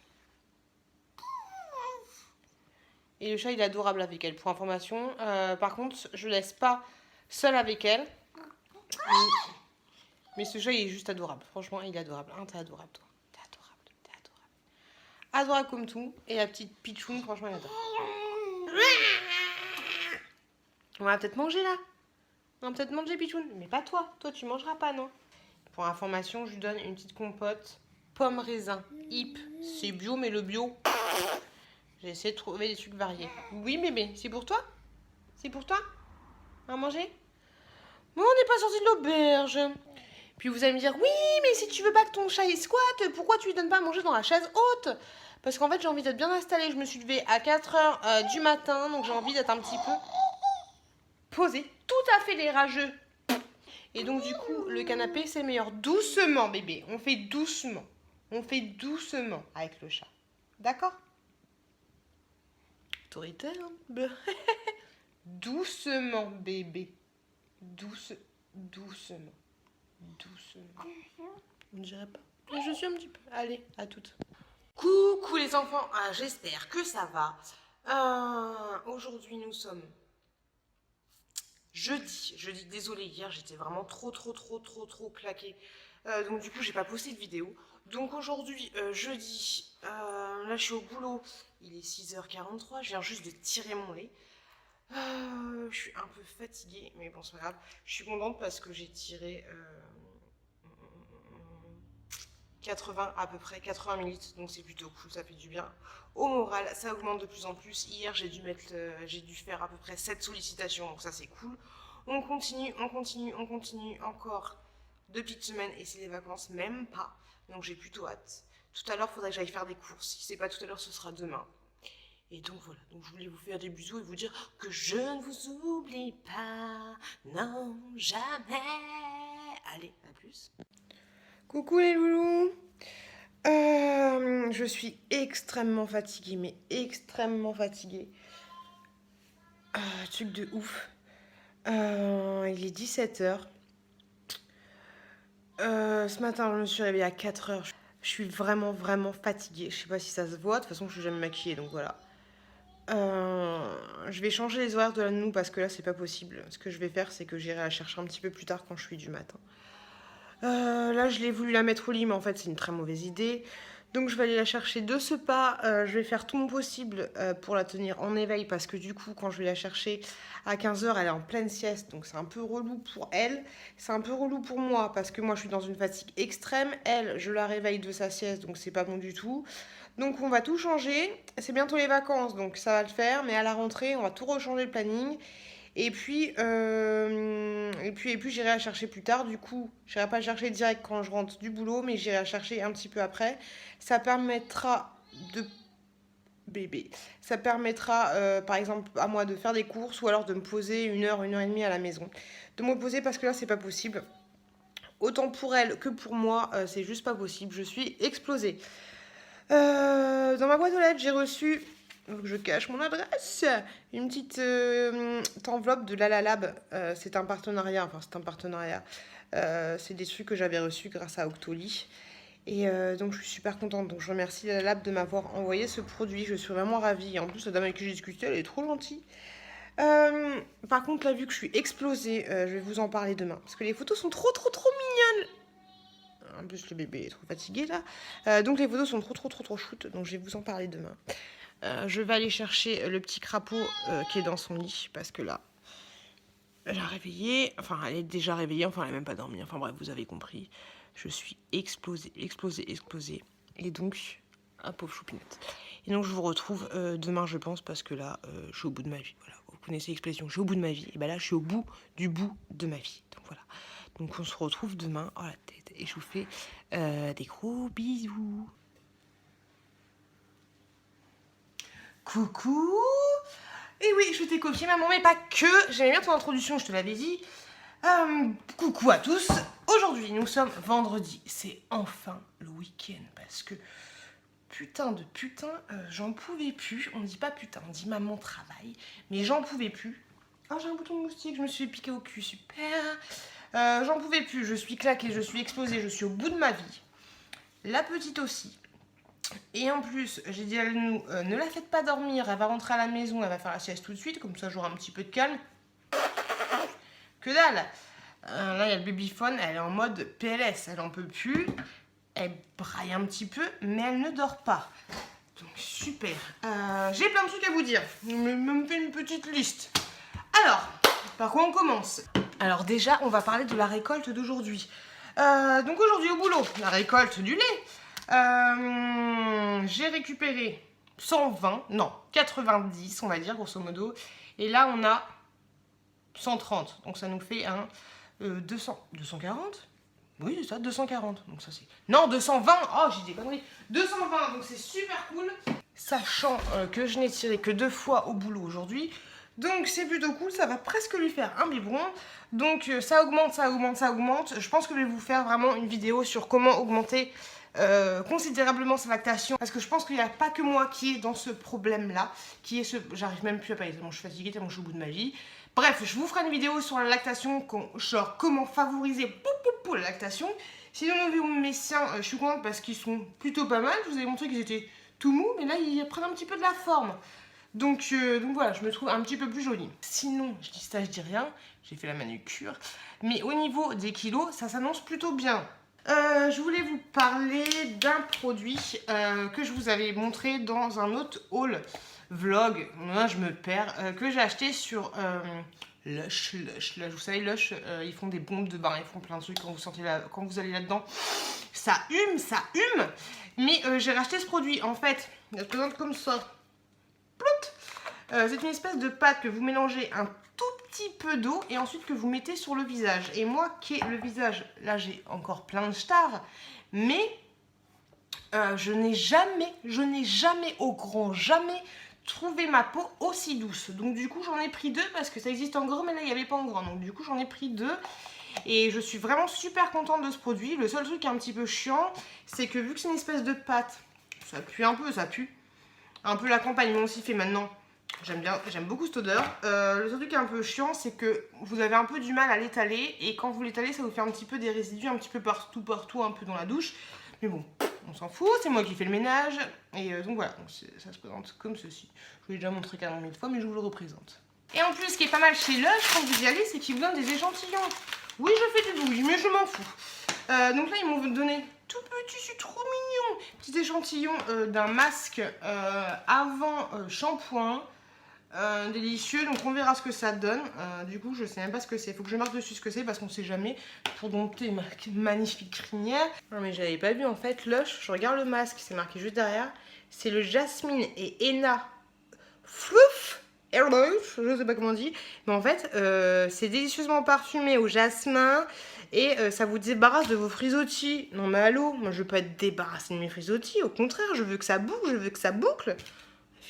Et le chat, il est adorable avec elle. Pour information, par contre, je ne laisse pas seule avec elle. Mais ce chat, il est juste adorable. Franchement, il est adorable. Hein, t'es adorable, toi. T'es adorable, t'es adorable. Adorable comme tout. Et la petite pitchoune, franchement, elle adore. On va peut-être manger, là. On va peut-être manger, pitchoune. Mais pas toi. Toi, tu mangeras pas, non. Pour information, je lui donne une petite compote. Pomme raisin. Hip. C'est bio, mais le bio... J'ai essayé de trouver des trucs variés. Oui, bébé, c'est pour toi? C'est pour toi? À manger? Bon, on n'est pas sorti de l'auberge. Puis vous allez me dire, oui, mais si tu veux pas que ton chat il squatte, pourquoi tu lui donnes pas à manger dans la chaise haute? Parce qu'en fait, j'ai envie d'être bien installée. Je me suis levée à 4h du matin, donc j'ai envie d'être un petit peu posée. Tout à fait les rageux. Et donc, du coup, le canapé, c'est meilleur. Doucement, bébé. On fait doucement. On fait doucement avec le chat. D'accord? Autoritaire, hein. Doucement, bébé. Doucement. Doucement. On ne dirait pas. Mais je suis un petit peu. Allez, à toutes. Coucou les enfants. J'espère que ça va. Aujourd'hui, nous sommes jeudi. Désolée, hier, j'étais vraiment trop claquée. Donc du coup, j'ai pas posté de vidéo. Donc aujourd'hui, jeudi, là je suis au boulot. Il est 6h43. Je viens juste de tirer mon lait. Je suis un peu fatiguée, mais bon, c'est pas grave. Je suis contente parce que j'ai tiré 80 à peu près, 80 minutes, donc c'est plutôt cool, ça fait du bien au moral, ça augmente de plus en plus. Hier, j'ai dû faire à peu près 7 sollicitations, donc ça c'est cool. On continue, encore 2 petites semaines et c'est les vacances, même pas, donc j'ai plutôt hâte. Tout à l'heure, il faudrait que j'aille faire des courses, si c'est pas tout à l'heure, ce sera demain. Et donc voilà, donc je voulais vous faire des bisous et vous dire que je ne vous oublie pas, non, jamais. Allez, à plus. Coucou les loulous. Je suis extrêmement fatiguée, mais extrêmement fatiguée. Truc de ouf. Il est 17h. Ce matin, je me suis réveillée à 4h. Je suis vraiment fatiguée. Je sais pas si ça se voit, de toute façon, je suis jamais maquillée, donc voilà. Je vais changer les horaires de la nounou parce que là, c'est pas possible. Ce que je vais faire, c'est que j'irai la chercher un petit peu plus tard quand je suis du matin. Là, je l'ai voulu la mettre au lit, mais en fait, c'est une très mauvaise idée. Donc, je vais aller la chercher de ce pas. Je vais faire tout mon possible pour la tenir en éveil parce que du coup, quand je vais la chercher à 15h, elle est en pleine sieste. Donc, c'est un peu relou pour elle. C'est un peu relou pour moi parce que moi, je suis dans une fatigue extrême. Elle, je la réveille de sa sieste, donc c'est pas bon du tout. Donc, on va tout changer. C'est bientôt les vacances, donc ça va le faire. Mais à la rentrée, on va tout rechanger le planning. Et puis j'irai la chercher plus tard. Du coup, je n'irai pas la chercher direct quand je rentre du boulot, mais j'irai la chercher un petit peu après. Ça permettra de... Bébé. Ça permettra, par exemple, à moi de faire des courses ou alors de me poser 1 heure et demie à la maison. De me poser parce que là, c'est pas possible. Autant pour elle que pour moi, c'est juste pas possible. Je suis explosée. Dans ma boîte aux lettres, j'ai reçu... Donc je cache mon adresse. Une petite enveloppe de Lalalab. C'est un partenariat. C'est des trucs que j'avais reçus grâce à Octoly. Et donc je suis super contente. Donc je remercie Lalalab de m'avoir envoyé ce produit. Je suis vraiment ravie. En plus, la dame avec qui j'ai discuté, elle est trop gentille. Par contre, là, vu que je suis explosée, je vais vous en parler demain. Parce que les photos sont trop mignonnes. En plus, le bébé est trop fatigué là. Donc les photos sont trop shoot. Donc je vais vous en parler demain. Je vais aller chercher le petit crapaud qui est dans son lit parce que là, elle a réveillé. Enfin, elle est déjà réveillée. Enfin, elle n'a même pas dormi. Enfin bref, vous avez compris. Je suis explosée. Et donc, un pauvre choupinette. Et donc, je vous retrouve demain, je pense, parce que là, je suis au bout de ma vie. Voilà, vous connaissez l'expression, je suis au bout de ma vie. Et ben là, je suis au bout de ma vie. Donc voilà. Donc, on se retrouve demain. Oh la tête. Et je vous fais des gros bisous. Coucou. Et oui, je t'ai copié, maman, mais pas que. J'aimais bien ton introduction, je te l'avais dit. Coucou à tous. Aujourd'hui, nous sommes vendredi. C'est enfin le week-end parce que putain, j'en pouvais plus. On dit pas putain, on dit maman travaille, mais j'en pouvais plus. Oh, j'ai un bouton de moustique, je me suis piqué au cul, super. J'en pouvais plus, je suis claquée, je suis explosée, je suis au bout de ma vie. La petite aussi. Et en plus, j'ai dit à nous, ne la faites pas dormir, elle va rentrer à la maison, elle va faire la sieste tout de suite, comme ça j'aurai un petit peu de calme. Que dalle. Là, il y a le babyphone, elle est en mode PLS, elle en peut plus. Elle braille un petit peu, mais elle ne dort pas. Donc super. J'ai plein de trucs à vous dire. Je me fais une petite liste. Alors, par quoi on commence? Alors déjà, on va parler de la récolte d'aujourd'hui. Donc aujourd'hui au boulot, la récolte du lait. J'ai récupéré 120, non, 90 on va dire grosso modo. Et là on a 130, donc ça nous fait un 240. Oui, c'est ça, 240. Donc ça c'est... Non, 220. Oh, j'ai des conneries. 220, donc c'est super cool. Sachant que je n'ai tiré que 2 fois au boulot aujourd'hui. Donc c'est plutôt cool, ça va presque lui faire un biberon. Donc ça augmente. Je pense que je vais vous faire vraiment une vidéo sur comment augmenter considérablement sa lactation. Parce que je pense qu'il n'y a pas que moi qui est dans ce problème-là. J'arrive même plus à parler tellement je suis fatiguée, tellement je suis au bout de ma vie. Bref, je vous ferai une vidéo sur la lactation, genre comment favoriser la lactation. Sinon, mes seins, je suis contente parce qu'ils sont plutôt pas mal. Je vous avais montré qu'ils étaient tout mous, mais là, ils prennent un petit peu de la forme. Donc voilà, je me trouve un petit peu plus jolie. Sinon, je dis ça, je dis rien. J'ai fait la manucure. Mais au niveau des kilos, ça s'annonce plutôt bien. Je voulais vous parler d'un produit que je vous avais montré dans un autre haul vlog, là je me perds, que j'ai acheté sur Lush. Vous savez, Lush, ils font des bombes de bain, ils font plein de trucs quand vous allez là-dedans. Ça hume. Mais j'ai racheté ce produit, en fait, il se présente comme ça. C'est une espèce de pâte que vous mélangez un tout petit peu d'eau et ensuite que vous mettez sur le visage. Et moi, qui ai le visage, là j'ai encore plein de stars, mais je n'ai jamais, au grand jamais, trouvé ma peau aussi douce. Donc du coup j'en ai pris 2 parce que ça existe en gros mais là il n'y avait pas en grand. Donc du coup j'en ai pris 2 et je suis vraiment super contente de ce produit. Le seul truc qui est un petit peu chiant, c'est que vu que c'est une espèce de pâte, ça pue un peu, un peu la campagne, moi aussi fait maintenant. J'aime beaucoup cette odeur. Le seul truc qui est un peu chiant, c'est que vous avez un peu du mal à l'étaler et quand vous l'étalez, ça vous fait un petit peu des résidus un petit peu partout, un peu dans la douche. Mais bon, on s'en fout, c'est moi qui fais le ménage. Et donc voilà, donc ça se présente comme ceci. Je vous l'ai déjà montré 40 000 fois, mais je vous le représente. Et en plus, ce qui est pas mal chez Lush, quand vous y allez, c'est qu'ils vous donnent des échantillons. Oui, je fais du bruit, mais je m'en fous. Donc là, ils m'ont donné tout petit, c'est trop mignon. Petit échantillon d'un masque avant shampoing. Délicieux, donc on verra ce que ça donne. Du coup, je sais même pas ce que c'est. Faut que je marque dessus ce que c'est parce qu'on sait jamais. Pour dompter ma magnifique crinière. Non, mais j'avais pas vu en fait. Lush, je regarde le masque, c'est marqué juste derrière. C'est le Jasmine et Henna Flouf. Je sais pas comment on dit. Mais en fait, c'est délicieusement parfumé au jasmin. Et ça vous débarrasse de vos frisottis. Non mais allô, moi je veux pas être débarrassée de mes frisottis. Au contraire, je veux que ça bouge, je veux que ça boucle.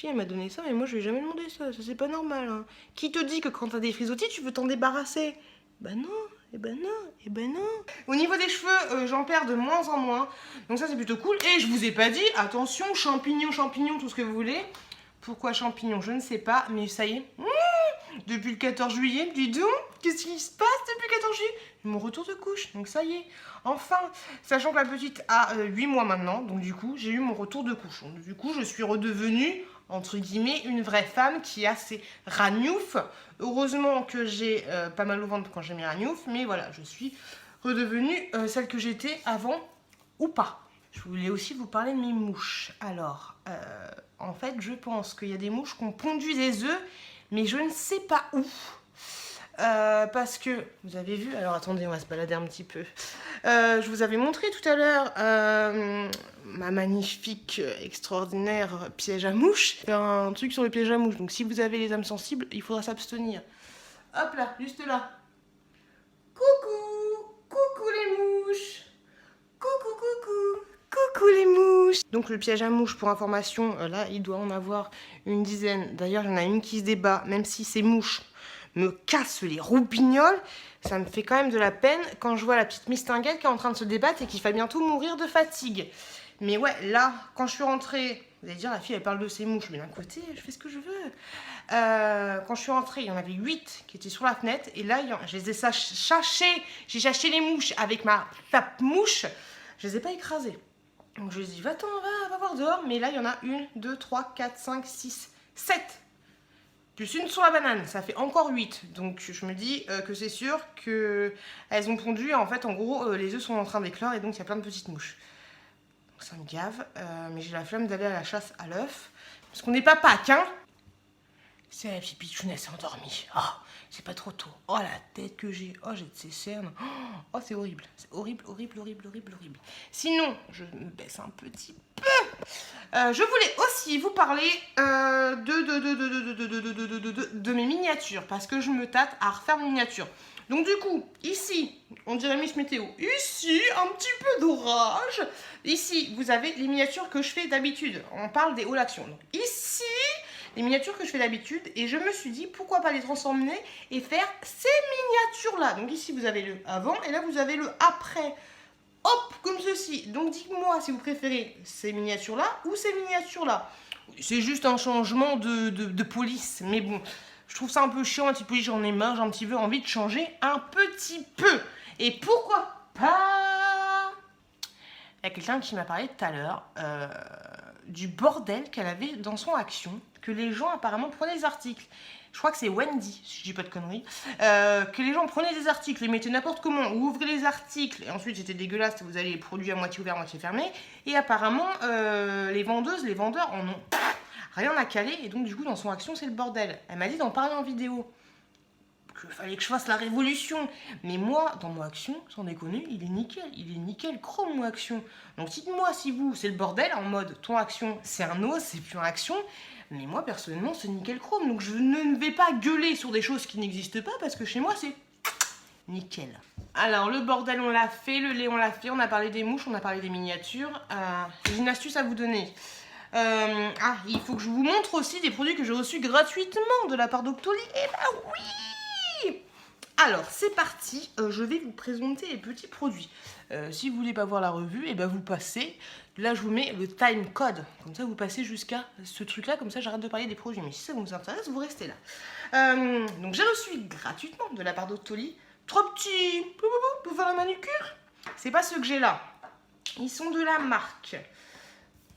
Elle m'a donné ça, mais moi je lui ai jamais demandé ça c'est pas normal. Hein. Qui te dit que quand t'as des frisottis, tu veux t'en débarrasser? Bah non, et ben non. Au niveau des cheveux, j'en perds de moins en moins, donc ça c'est plutôt cool. Et je vous ai pas dit, attention, champignons, tout ce que vous voulez. Pourquoi champignons, je ne sais pas, mais ça y est. Depuis le 14 juillet, dis donc, qu'est-ce qui se passe depuis le 14 juillet? Mon retour de couche, donc ça y est, enfin, sachant que la petite a 8 mois maintenant, donc du coup, j'ai eu mon retour de couche. Donc, du coup, je suis redevenue, entre guillemets, une vraie femme qui a ses ragnoufs. Heureusement que j'ai pas mal au ventre quand j'ai mes ragnoufs, mais voilà, je suis redevenue celle que j'étais avant, ou pas. Je voulais aussi vous parler de mes mouches. Alors, en fait, je pense qu'il y a des mouches qui ont pondu des œufs, mais je ne sais pas où. parce que vous avez vu, alors attendez, on va se balader un petit peu. Je vous avais montré tout à l'heure ma magnifique, extraordinaire piège à mouches. Faire un truc sur le piège à mouches. Donc si vous avez les âmes sensibles, il faudra s'abstenir. Hop là, juste là. Coucou, coucou les mouches. Coucou, coucou, coucou les mouches. Donc le piège à mouches, pour information, là, il doit en avoir une dizaine. D'ailleurs, il y en a une qui se débat, même si ces mouches me cassent les roupignoles. Ça me fait quand même de la peine quand je vois la petite mistinguette qui est en train de se débattre et qui va bientôt mourir de fatigue. Mais ouais, là, quand je suis rentrée, vous allez dire, la fille, elle parle de ses mouches. Mais d'un côté, je fais ce que je veux. Quand je suis rentrée, il y en avait 8 qui étaient sur la fenêtre. Et là, je les ai chachées. J'ai chaché les mouches avec ma tape-mouche. Je les ai pas écrasées. Donc je lui ai dit, va-t'en, va voir dehors. Mais là, il y en a 1, 2, 3, 4, 5, 6, 7. Plus une sur la banane, ça fait encore 8. Donc je me dis que c'est sûr qu'elles ont pondu. Et en fait, en gros, les œufs sont en train d'éclore et donc il y a plein de petites mouches. Donc ça me gave. Mais j'ai la flemme d'aller à la chasse à l'œuf. Parce qu'on n'est pas Pâques, hein. C'est la petite pitchoune, elle s'est endormie. Oh, c'est pas trop tôt. Oh, la tête que j'ai. Oh, j'ai de ces cernes. Oh, c'est horrible. C'est horrible, horrible, horrible, horrible, horrible. Sinon, je me baisse un petit peu. Je voulais aussi vous parler de mes miniatures. Parce que je me tâte à refaire mes miniatures. Donc du coup, ici, on dirait Miss Météo. Ici, un petit peu d'orage. Ici, vous avez les miniatures que je fais d'habitude. On parle des hauts actions. Donc ici, les miniatures que je fais d'habitude. Et je me suis dit, pourquoi pas les transformer et faire ces miniatures-là. Donc ici, vous avez le avant et là, vous avez le après. Hop, comme ceci. Donc dites-moi si vous préférez ces miniatures-là ou ces miniatures-là. C'est juste un changement de police. Mais bon, je trouve ça un peu chiant, un petit peu, j'en ai marre, j'ai un petit peu envie de changer un petit peu. Et pourquoi pas? Il y a quelqu'un qui m'a parlé tout à l'heure du bordel qu'elle avait dans son action, que les gens apparemment prenaient des articles. Je crois que c'est Wendy, si je dis pas de conneries, que les gens prenaient des articles, les mettaient n'importe comment, ou ouvraient les articles, et ensuite c'était dégueulasse, vous avez les produits à moitié ouverts, à moitié fermés, et apparemment les vendeuses, les vendeurs en ont rien à caler, et donc du coup dans son action c'est le bordel. Elle m'a dit d'en parler en vidéo, qu'il fallait que je fasse la révolution, mais moi dans mon action, sans déconner, il est nickel chrome mon action. Donc dites-moi si vous, c'est le bordel en mode ton action c'est un os, c'est plus un action. Mais moi, personnellement, c'est nickel chrome. Donc, je ne vais pas gueuler sur des choses qui n'existent pas parce que chez moi, c'est nickel. Alors, le bordel, on l'a fait. Le lait, on l'a fait. On a parlé des mouches, on a parlé des miniatures. J'ai une astuce à vous donner. Il faut que je vous montre aussi des produits que j'ai reçus gratuitement de la part d'Octoly. Eh ben oui! Alors, c'est parti. Je vais vous présenter les petits produits. Si vous voulez pas voir la revue, et ben vous passez. Là, je vous mets le time code. Comme ça, vous passez jusqu'à ce truc-là. Comme ça, j'arrête de parler des produits. Mais si ça vous intéresse, vous restez là. Donc, j'ai reçu gratuitement de la part d'Octoly 3 petits pour faire la manucure. C'est pas ceux que j'ai là. Ils sont de la marque.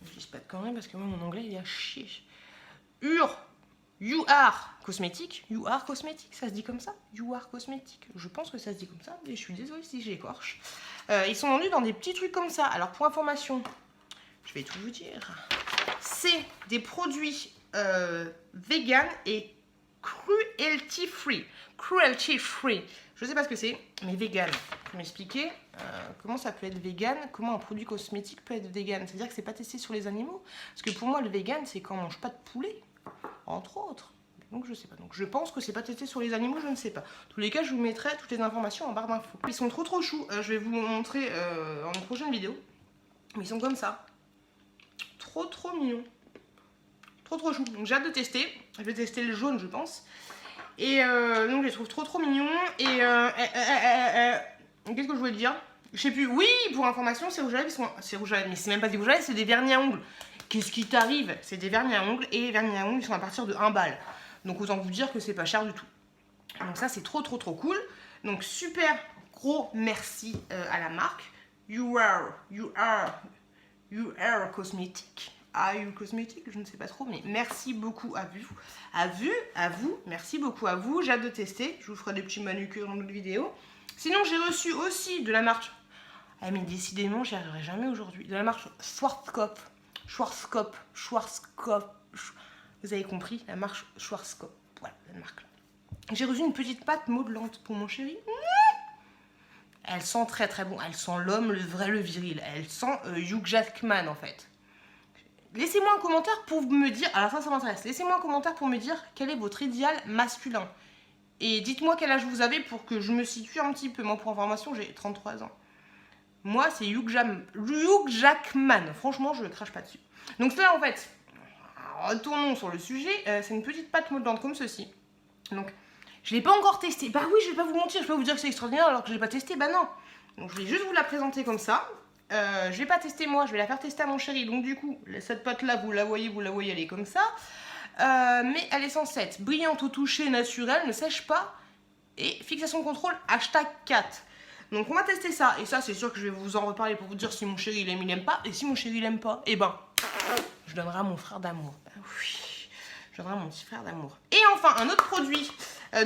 Je dis pas de conneries parce que moi, mon anglais, il est à chier. You Are Cosmétique. You Are Cosmétique, ça se dit comme ça? You Are Cosmétique. Je pense que ça se dit comme ça, mais je suis désolée si j'écorche. Ils sont vendus dans des petits trucs comme ça. Alors, pour information, je vais tout vous dire. C'est des produits vegan et cruelty free. Cruelty free. Je sais pas ce que c'est, mais vegan. Pour m'expliquer comment ça peut être vegan, comment un produit cosmétique peut être vegan. C'est-à-dire que c'est pas testé sur les animaux. Parce que pour moi, le vegan, c'est quand on mange pas de poulet, entre autres. Donc je sais pas. Donc je pense que c'est pas testé sur les animaux, je ne sais pas. En tous les cas, je vous mettrai toutes les informations en barre d'infos. Ils sont trop choux. Je vais vous montrer en une prochaine vidéo. Mais ils sont comme ça. Trop mignons. Trop chou. Donc j'ai hâte de tester. Je vais tester le jaune, je pense. Et donc je les trouve trop mignons. Et qu'est-ce que je voulais dire? Je sais plus. Oui, pour information, ces rouges à lèvres, c'est rouge à lèvres, mais c'est même pas des rouges à lèvres, c'est des vernis à ongles. Qu'est-ce qui t'arrive? C'est des vernis à ongles, et les vernis à ongles, ils sont à partir de 1 balle. Donc autant vous dire que c'est pas cher du tout. Donc ça, c'est trop cool. Donc super gros merci à la marque. You Are Cosmétique. Are You Cosmétique, je ne sais pas trop, mais merci beaucoup à vous. Merci beaucoup à vous. J'ai hâte de tester. Je vous ferai des petits manucures dans d'autres vidéos. Sinon, j'ai reçu aussi de la marque. Ah, mais décidément, j'y arriverai jamais aujourd'hui. De la marque Schwarzkopf. Vous avez compris, la marque Schwarzkopf. Voilà, la marque là. J'ai reçu une petite pâte modelante pour mon chéri. Elle sent très très bon. Elle sent l'homme, le vrai, le viril. Elle sent Hugh Jackman en fait. Laissez-moi un commentaire pour me dire, alors ça m'intéresse, laissez-moi un commentaire pour me dire quel est votre idéal masculin. Et dites-moi quel âge vous avez pour que je me situe un petit peu. Moi, pour information, j'ai 33 ans. Moi, c'est Hugh Jackman. Franchement, je ne crache pas dessus. Donc là, en fait, retournons sur le sujet. C'est une petite pâte modelante comme ceci. Donc, je ne l'ai pas encore testée. Bah oui, je vais pas vous mentir, je vais pas vous dire que c'est extraordinaire alors que je l'ai pas testé. Bah non. Donc, je vais juste vous la présenter comme ça. Je vais pas tester moi, je vais la faire tester à mon chéri. Donc du coup, cette pâte là, vous la voyez, elle est comme ça. Mais elle est censée être brillante au toucher, naturelle, ne sèche pas. Et fixation contrôle, #4. Donc on va tester ça. Et ça, c'est sûr que je vais vous en reparler pour vous dire si mon chéri il aime, il aime pas. Et si mon chéri il aime pas, eh ben, je donnerai à mon frère d'amour. Ben oui, je donnerai à mon petit frère d'amour. Et enfin, un autre produit.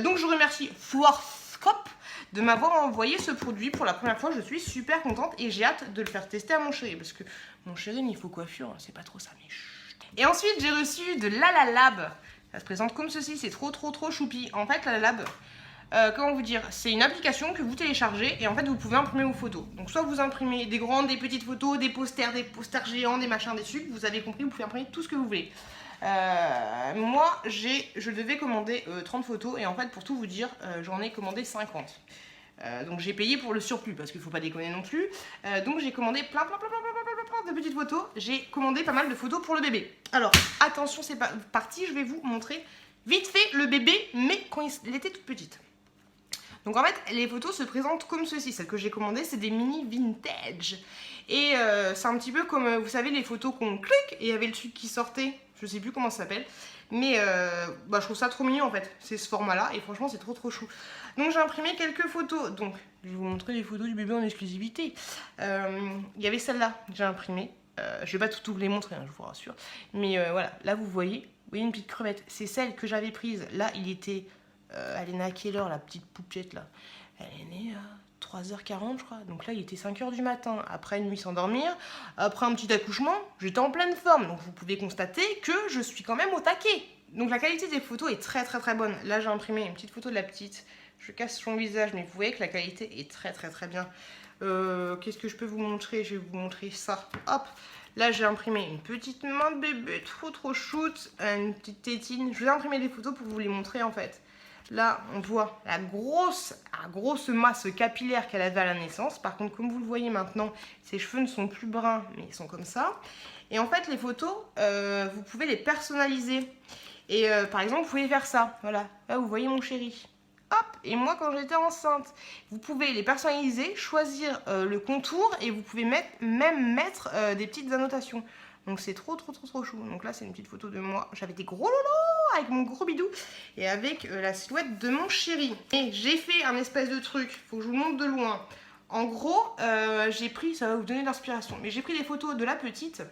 Donc je remercie Schwarzkopf de m'avoir envoyé ce produit pour la première fois. Je suis super contente et j'ai hâte de le faire tester à mon chéri. Parce que mon chéri, il faut coiffure, c'est pas trop ça, mais chut. Et ensuite, j'ai reçu de Lalalab. Ça se présente comme ceci, c'est trop choupi. En fait, Lalalab, comment vous dire, c'est une application que vous téléchargez et en fait, vous pouvez imprimer vos photos. Donc, soit vous imprimez des grandes, des petites photos, des posters géants, des machins, des trucs. Vous avez compris, vous pouvez imprimer tout ce que vous voulez. Moi, je devais commander 30 photos et en fait, pour tout vous dire, j'en ai commandé 50. Donc j'ai payé pour le surplus parce qu'il ne faut pas déconner non plus. Donc j'ai commandé plein de petites photos. J'ai commandé pas mal de photos pour le bébé. Alors attention, c'est parti, je vais vous montrer vite fait le bébé, mais quand il était toute petite. Donc en fait, les photos se présentent comme ceci. Celles que j'ai commandées, c'est des mini vintage. Et c'est un petit peu comme, vous savez, les photos qu'on clique et il y avait le truc qui sortait. Je sais plus comment ça s'appelle. Mais je trouve ça trop mignon en fait. C'est ce format-là et franchement, c'est trop chou. Donc j'ai imprimé quelques photos. Donc je vais vous montrer les photos du bébé en exclusivité. Il y avait celle-là que j'ai imprimée. Je vais pas tout vous les montrer, hein, je vous rassure. Mais voilà, là vous voyez une petite crevette. C'est celle que j'avais prise. Là, il était... elle est née à quelle heure, la petite poupette là? Elle est née à 3h40 je crois. Donc là il était 5h du matin. Après une nuit sans dormir, après un petit accouchement, j'étais en pleine forme. Donc vous pouvez constater que je suis quand même au taquet. Donc la qualité des photos est très bonne. Là j'ai imprimé une petite photo de la petite. Je casse son visage mais vous voyez que la qualité est très bien. Qu'est-ce que je peux vous montrer? Je vais vous montrer ça. Hop. Là, j'ai imprimé une petite main de bébé, trop shoot, une petite tétine. Je vais imprimer des photos pour vous les montrer en fait. Là, on voit la grosse masse capillaire qu'elle avait à la naissance. Par contre, comme vous le voyez maintenant, ses cheveux ne sont plus bruns, mais ils sont comme ça. Et en fait, les photos, vous pouvez les personnaliser. Et par exemple, vous pouvez faire ça. Voilà, là, vous voyez mon chéri. Hop, et moi quand j'étais enceinte, vous pouvez les personnaliser, choisir le contour et vous pouvez même mettre des petites annotations. Donc c'est trop chou. Donc là c'est une petite photo de moi. J'avais des gros lolos avec mon gros bidou et avec la silhouette de mon chéri. Et j'ai fait un espèce de truc, faut que je vous le montre de loin. En gros, j'ai pris, ça va vous donner de l'inspiration, mais j'ai pris des photos de la petite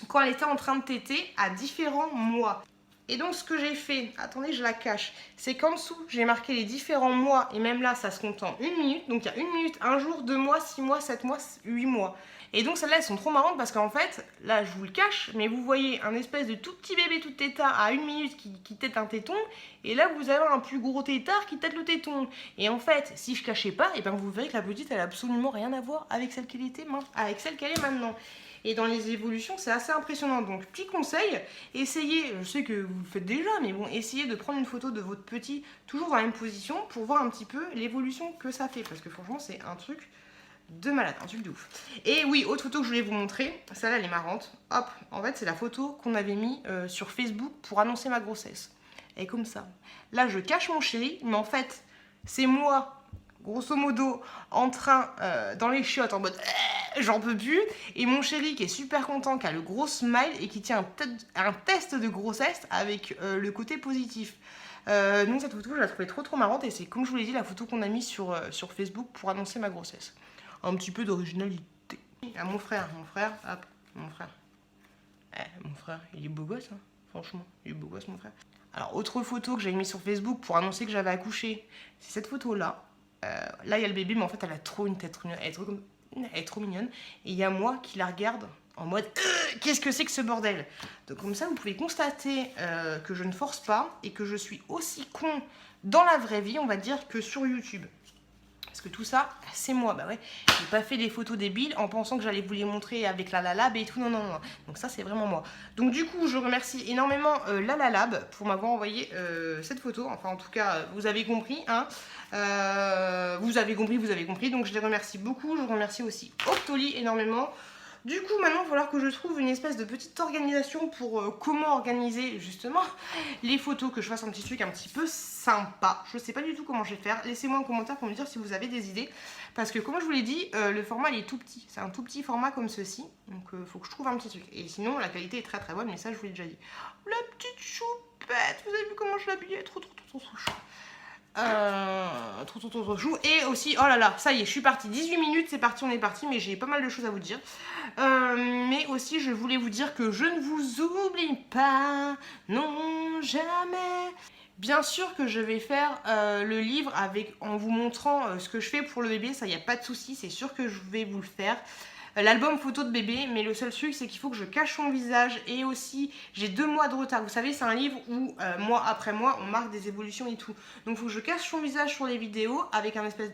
quand elle était en train de téter à différents mois. Et donc ce que j'ai fait, attendez je la cache, c'est qu'en dessous j'ai marqué les différents mois et même là ça se compte en 1 minute. Donc il y a 1 minute, 1 jour, 2 mois, 6 mois, 7 mois, 8 mois. Et donc celles-là elles sont trop marrantes parce qu'en fait, là je vous le cache, mais vous voyez un espèce de tout petit bébé tout tétard à 1 minute qui tète un téton. Et là vous avez un plus gros tétard qui tète le téton. Et en fait, si je cachais pas, et ben vous verrez que la petite elle a absolument rien à voir avec celle qu'elle était, avec celle qu'elle est maintenant. Et dans les évolutions, c'est assez impressionnant. Donc, petit conseil, essayez, je sais que vous le faites déjà, mais bon, essayez de prendre une photo de votre petit, toujours dans la même position, pour voir un petit peu l'évolution que ça fait. Parce que franchement, c'est un truc de malade, un truc de ouf. Et oui, autre photo que je voulais vous montrer, celle-là, elle est marrante. Hop, en fait, c'est la photo qu'on avait mis sur Facebook pour annoncer ma grossesse. Elle est comme ça. Là, je cache mon chéri, mais en fait, c'est moi, grosso modo, en train, dans les chiottes, en mode j'en peux plus. Et mon chéri qui est super content, qui a le gros smile et qui tient un test de grossesse avec le côté positif. Donc cette photo, je la trouvais trop marrante et c'est comme je vous l'ai dit, la photo qu'on a mise sur Facebook pour annoncer ma grossesse. Un petit peu d'originalité. À mon frère, hop, mon frère. Mon frère, il est beau gosse, hein, franchement, il est beau gosse mon frère. Alors autre photo que j'avais mise sur Facebook pour annoncer que j'avais accouché, c'est cette photo-là. Là, il y a le bébé, mais en fait, elle a trop une tête. Elle est trop comme... Elle est trop mignonne. Et il y a moi qui la regarde en mode qu'est-ce que c'est que ce bordel? Donc comme ça, vous pouvez constater que je ne force pas et que je suis aussi con dans la vraie vie, on va dire, que sur YouTube. Parce que tout ça, c'est moi. Bah ouais, j'ai pas fait des photos débiles en pensant que j'allais vous les montrer avec la Lalab et tout. Non, non, non. Donc ça, c'est vraiment moi. Donc du coup, je remercie énormément la Lalab pour m'avoir envoyé cette photo. Enfin, en tout cas, vous avez compris, hein. Vous avez compris. Donc je les remercie beaucoup. Je remercie aussi Octoly énormément. Du coup, maintenant, il va falloir que je trouve une espèce de petite organisation pour comment organiser justement les photos, que je fasse un petit truc un petit peu sympa. Je ne sais pas du tout comment je vais faire. Laissez-moi un commentaire pour me dire si vous avez des idées. Parce que comme je vous l'ai dit, le format il est tout petit. C'est un tout petit format comme ceci. Donc il faut que je trouve un petit truc. Et sinon, la qualité est très très bonne, mais ça, je vous l'ai déjà dit. La petite choupette, vous avez vu comment je l'habillais? Trop chou. Trop chou. Et aussi, oh là là, ça y est, je suis partie. 18 minutes, c'est parti, on est parti, mais j'ai pas mal de choses à vous dire. Mais aussi, je voulais vous dire que je ne vous oublie pas, non, jamais. Bien sûr que je vais faire le livre en vous montrant ce que je fais pour le bébé, ça y a pas de souci, c'est sûr que je vais vous le faire. L'album photo de bébé, mais le seul truc c'est qu'il faut que je cache son visage et aussi j'ai 2 mois de retard. Vous savez, c'est un livre où mois après mois on marque des évolutions et tout. Donc il faut que je cache son visage sur les vidéos,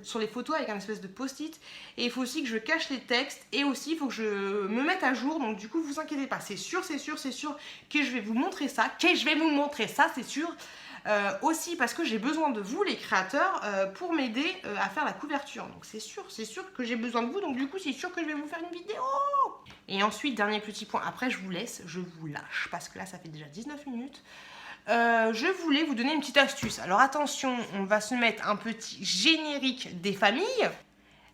sur les photos avec un espèce de post-it. Et il faut aussi que je cache les textes et aussi il faut que je me mette à jour. Donc du coup vous inquiétez pas, c'est sûr que je vais vous montrer ça, c'est sûr. Aussi parce que j'ai besoin de vous les créateurs pour m'aider à faire la couverture, donc c'est sûr que j'ai besoin de vous, donc du coup c'est sûr que je vais vous faire une vidéo. Et ensuite, dernier petit point, après je vous laisse, je vous lâche parce que là ça fait déjà 19 minutes. Je voulais vous donner une petite astuce. Alors attention, on va se mettre un petit générique des familles.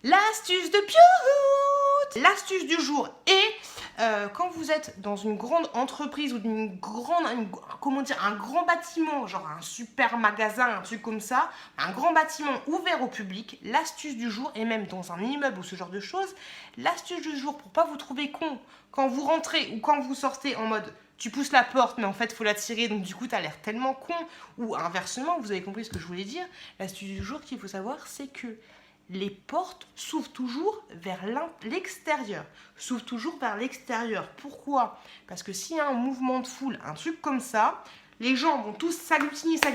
L'astuce de Piout. L'astuce du jour est quand vous êtes dans une grande entreprise ou un grand bâtiment, genre un super magasin, un truc comme ça, un grand bâtiment ouvert au public, l'astuce du jour, et même dans un immeuble ou ce genre de choses, l'astuce du jour pour pas vous trouver con quand vous rentrez ou quand vous sortez en mode tu pousses la porte mais en fait faut la tirer donc du coup t'as l'air tellement con, ou inversement, vous avez compris ce que je voulais dire. L'astuce du jour qu'il faut savoir, c'est que les portes s'ouvrent toujours vers l'extérieur. Pourquoi? Parce que s'il y a un mouvement de foule, un truc comme ça, les gens vont tous s'agglutiner.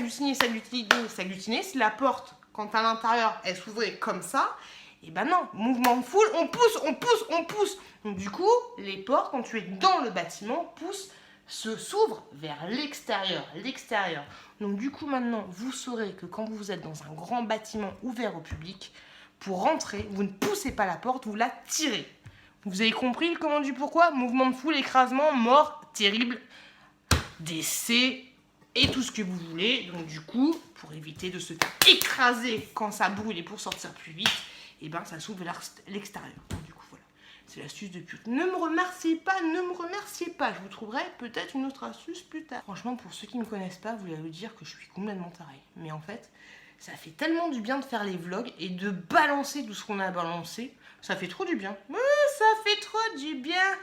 Si la porte, quand à l'intérieur, elle s'ouvrait comme ça, et ben non, mouvement de foule, on pousse. Donc du coup, les portes, quand tu es dans le bâtiment, s'ouvrent vers l'extérieur. Donc du coup, maintenant, vous saurez que quand vous êtes dans un grand bâtiment ouvert au public, pour rentrer, vous ne poussez pas la porte, vous la tirez. Vous avez compris le comment du pourquoi? Mouvement de foule, écrasement, mort, terrible, décès et tout ce que vous voulez. Donc du coup, pour éviter de se faire écraser quand ça brûle et pour sortir plus vite, et ben ça s'ouvre vers l'extérieur. Donc du coup, voilà. C'est l'astuce de pute. Ne me remerciez pas. Je vous trouverai peut-être une autre astuce plus tard. Franchement, pour ceux qui ne me connaissent pas, vous allez vous dire que je suis complètement tarée. Mais en fait, ça fait tellement du bien de faire les vlogs et de balancer tout ce qu'on a balancé. Ça fait trop du bien. Ça fait trop du bien.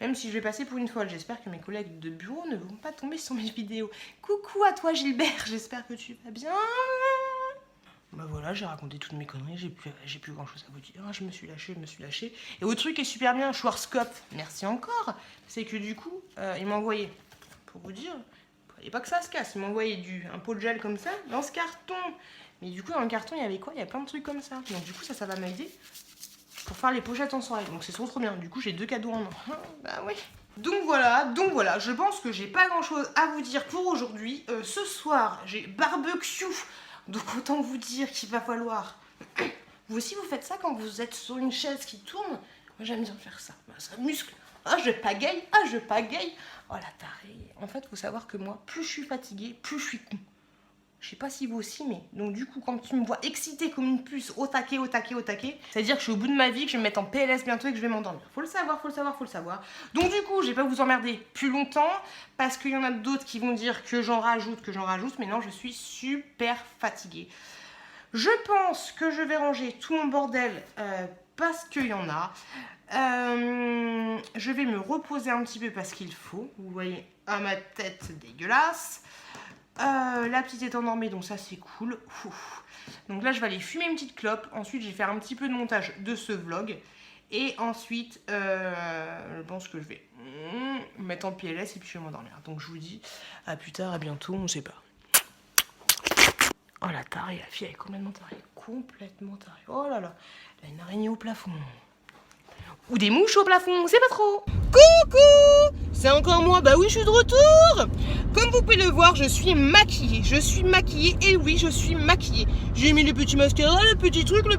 Même si je vais passer pour une folle, j'espère que mes collègues de bureau ne vont pas tomber sur mes vidéos. Coucou à toi Gilbert, j'espère que tu vas bien. Bah voilà, j'ai raconté toutes mes conneries, j'ai plus grand chose à vous dire. Je me suis lâchée. Et au truc est super bien, Schwarzkopf, merci encore. C'est que du coup, il m'a envoyé, pour vous dire, et pas que ça se casse, il m'a envoyé un pot de gel comme ça dans ce carton. Mais du coup, dans le carton, il y avait quoi? Il y a plein de trucs comme ça. Donc du coup, ça va m'aider pour faire les pochettes en soirée. Donc c'est trop bien. Du coup, j'ai 2 cadeaux en un. Bah oui. Donc voilà, je pense que j'ai pas grand chose à vous dire pour aujourd'hui. Ce soir, j'ai barbecue. Donc autant vous dire qu'il va falloir... Vous aussi, vous faites ça quand vous êtes sur une chaise qui tourne? Moi, j'aime bien faire ça. Bah, ça muscle. Je pagaille. Oh la tarée. En fait, faut savoir que moi, plus je suis fatiguée, plus je suis con. Je sais pas si vous aussi, mais... Donc du coup, quand tu me vois excitée comme une puce, au taquet, c'est-à-dire que je suis au bout de ma vie, que je vais me mettre en PLS bientôt et que je vais m'endormir. Faut le savoir. Donc du coup, je vais pas vous emmerder plus longtemps, parce qu'il y en a d'autres qui vont dire que j'en rajoute, mais non, je suis super fatiguée. Je pense que je vais ranger tout mon bordel, parce qu'il y en a. Je vais me reposer un petit peu parce qu'il faut. Vous voyez, à ma tête dégueulasse. La petite est endormie, donc ça c'est cool. Ouf. Donc là je vais aller fumer une petite clope. Ensuite je vais faire un petit peu de montage de ce vlog. Et ensuite je pense que je vais me mettre en PLS et puis je vais m'endormir. Donc je vous dis à plus tard, à bientôt, on sait pas. Oh la tarée, la fille elle est complètement tarée. Complètement tarée. Oh là là, elle a une araignée au plafond. Ou des mouches au plafond, on sait pas trop. Coucou, c'est encore moi, bah oui je suis de retour. Comme vous pouvez le voir, je suis maquillée. Je suis maquillée, et oui je suis maquillée. J'ai mis le petit mascara, le petit truc là,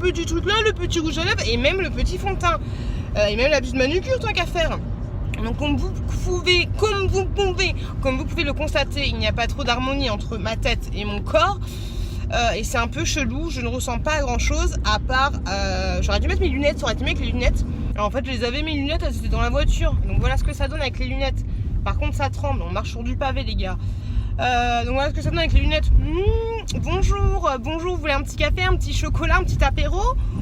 le petit rouge à lèvres et même le petit fond de teint. Et même la petite manucure, tant qu'à faire. Donc comme vous pouvez le constater, il n'y a pas trop d'harmonie entre ma tête et mon corps. Et c'est un peu chelou, je ne ressens pas grand chose à part, j'aurais dû mettre mes lunettes, ça aurait été mieux avec les lunettes. Alors, en fait je les avais mes lunettes, elles étaient dans la voiture, donc voilà ce que ça donne avec les lunettes. Par contre ça tremble, on marche sur du pavé les gars. Donc voilà ce que ça donne avec les lunettes. Bonjour, bonjour, vous voulez un petit café, un petit chocolat, un petit apéro?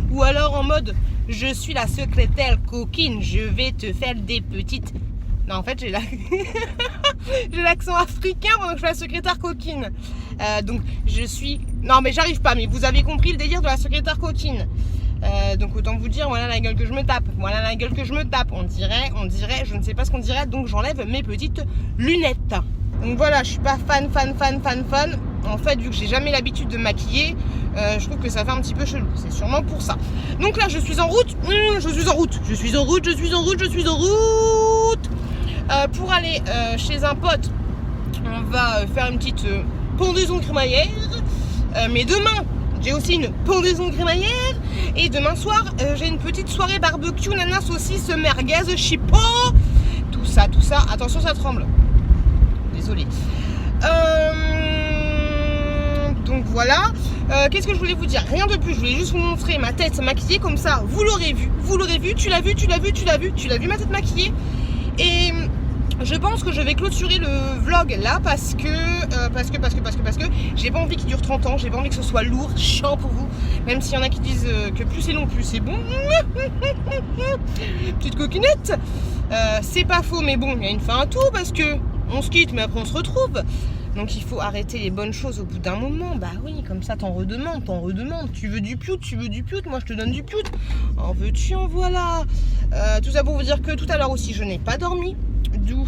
Ou alors en mode, je suis la secrétaire coquine, je vais te faire des petites... Non en fait j'ai l'accent africain pendant que je suis la secrétaire coquine. Donc je suis... Non mais j'arrive pas, mais vous avez compris le délire de la secrétaire coquine. Donc autant vous dire, voilà la gueule que je me tape. Voilà la gueule que je me tape. On dirait, je ne sais pas ce qu'on dirait, donc j'enlève mes petites lunettes. Donc voilà, je suis pas fan. En fait, vu que j'ai jamais l'habitude de maquiller, je trouve que ça fait un petit peu chelou. C'est sûrement pour ça. Donc là, je suis en route. Pour aller chez un pote, on va faire une petite pendaison crémaillère. Mais demain, j'ai aussi une pendaison crémaillère. Et demain soir, j'ai une petite soirée barbecue, nana, saucisse, merguez, chipot. Tout ça. Attention, ça tremble. Désolée. Donc voilà. Qu'est-ce que je voulais vous dire? Rien de plus. Je voulais juste vous montrer ma tête maquillée comme ça. Vous l'aurez vu. Tu l'as vu ma tête maquillée. Et je pense que je vais clôturer le vlog là parce que j'ai pas envie qu'il dure 30 ans, j'ai pas envie que ce soit lourd, chiant pour vous, même s'il y en a qui disent que plus c'est long plus c'est bon. Petite coquinette, c'est pas faux, mais bon, il y a une fin à tout parce que on se quitte mais après on se retrouve. Donc il faut arrêter les bonnes choses au bout d'un moment. Bah oui, comme ça t'en redemandes. Tu veux du piout, moi je te donne du piout. En veux-tu, en voilà. Tout ça pour vous dire que tout à l'heure aussi je n'ai pas dormi. D'où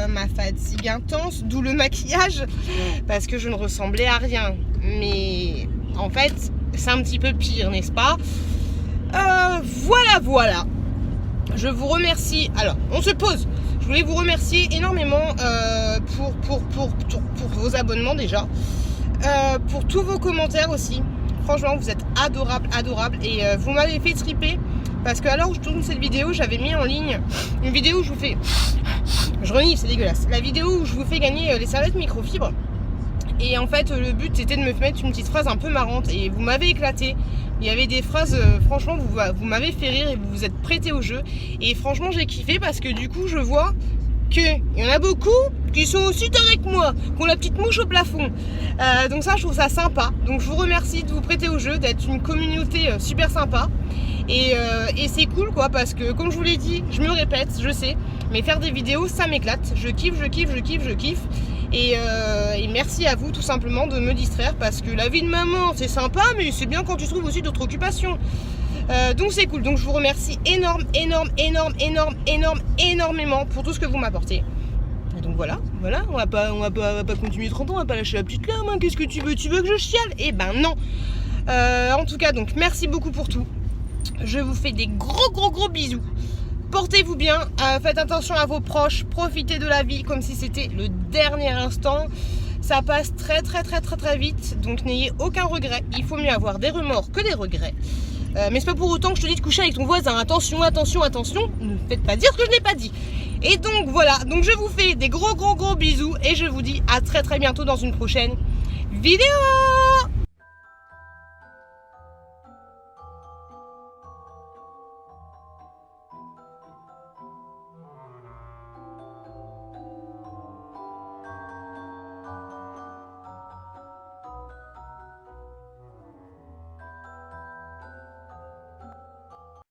ma fatigue intense, d'où le maquillage. Parce que je ne ressemblais à rien. Mais en fait, c'est un petit peu pire, n'est-ce pas? Voilà. Je vous remercie. Alors, on se pose. Je voulais vous remercier énormément pour vos abonnements déjà, pour tous vos commentaires aussi. Franchement, vous êtes adorables et vous m'avez fait triper parce qu'à l'heure où je tourne cette vidéo, j'avais mis en ligne une vidéo où je vous fais... Je renifle, c'est dégueulasse. La vidéo où je vous fais gagner les serviettes microfibres. Et en fait, le but c'était de me mettre une petite phrase un peu marrante et vous m'avez éclaté. Il y avait des phrases, franchement, vous m'avez fait rire et vous vous êtes prêté au jeu. Et franchement, j'ai kiffé parce que du coup, je vois qu'il y en a beaucoup qui sont aussi tarés que moi, qui ont la petite mouche au plafond. Donc ça, je trouve ça sympa. Donc je vous remercie de vous prêter au jeu, d'être une communauté super sympa. Et c'est cool quoi, parce que comme je vous l'ai dit, je me répète, je sais, mais faire des vidéos, ça m'éclate. Je kiffe. Et merci à vous tout simplement de me distraire parce que la vie de maman c'est sympa mais c'est bien quand tu trouves aussi d'autres occupations. Donc c'est cool, donc je vous remercie énormément pour tout ce que vous m'apportez. Et donc voilà, on va pas continuer 30 ans, on va pas lâcher la petite larme, hein. Qu'est-ce que tu veux que je chiale? Eh ben non. En tout cas donc merci beaucoup pour tout. Je vous fais des gros bisous. Portez-vous bien, faites attention à vos proches, profitez de la vie comme si c'était le dernier instant. Ça passe très vite, donc n'ayez aucun regret. Il faut mieux avoir des remords que des regrets. Mais c'est pas pour autant que je te dis de coucher avec ton voisin. Attention. Ne faites pas dire ce que je n'ai pas dit. Et donc voilà, donc je vous fais des gros bisous et je vous dis à très bientôt dans une prochaine vidéo.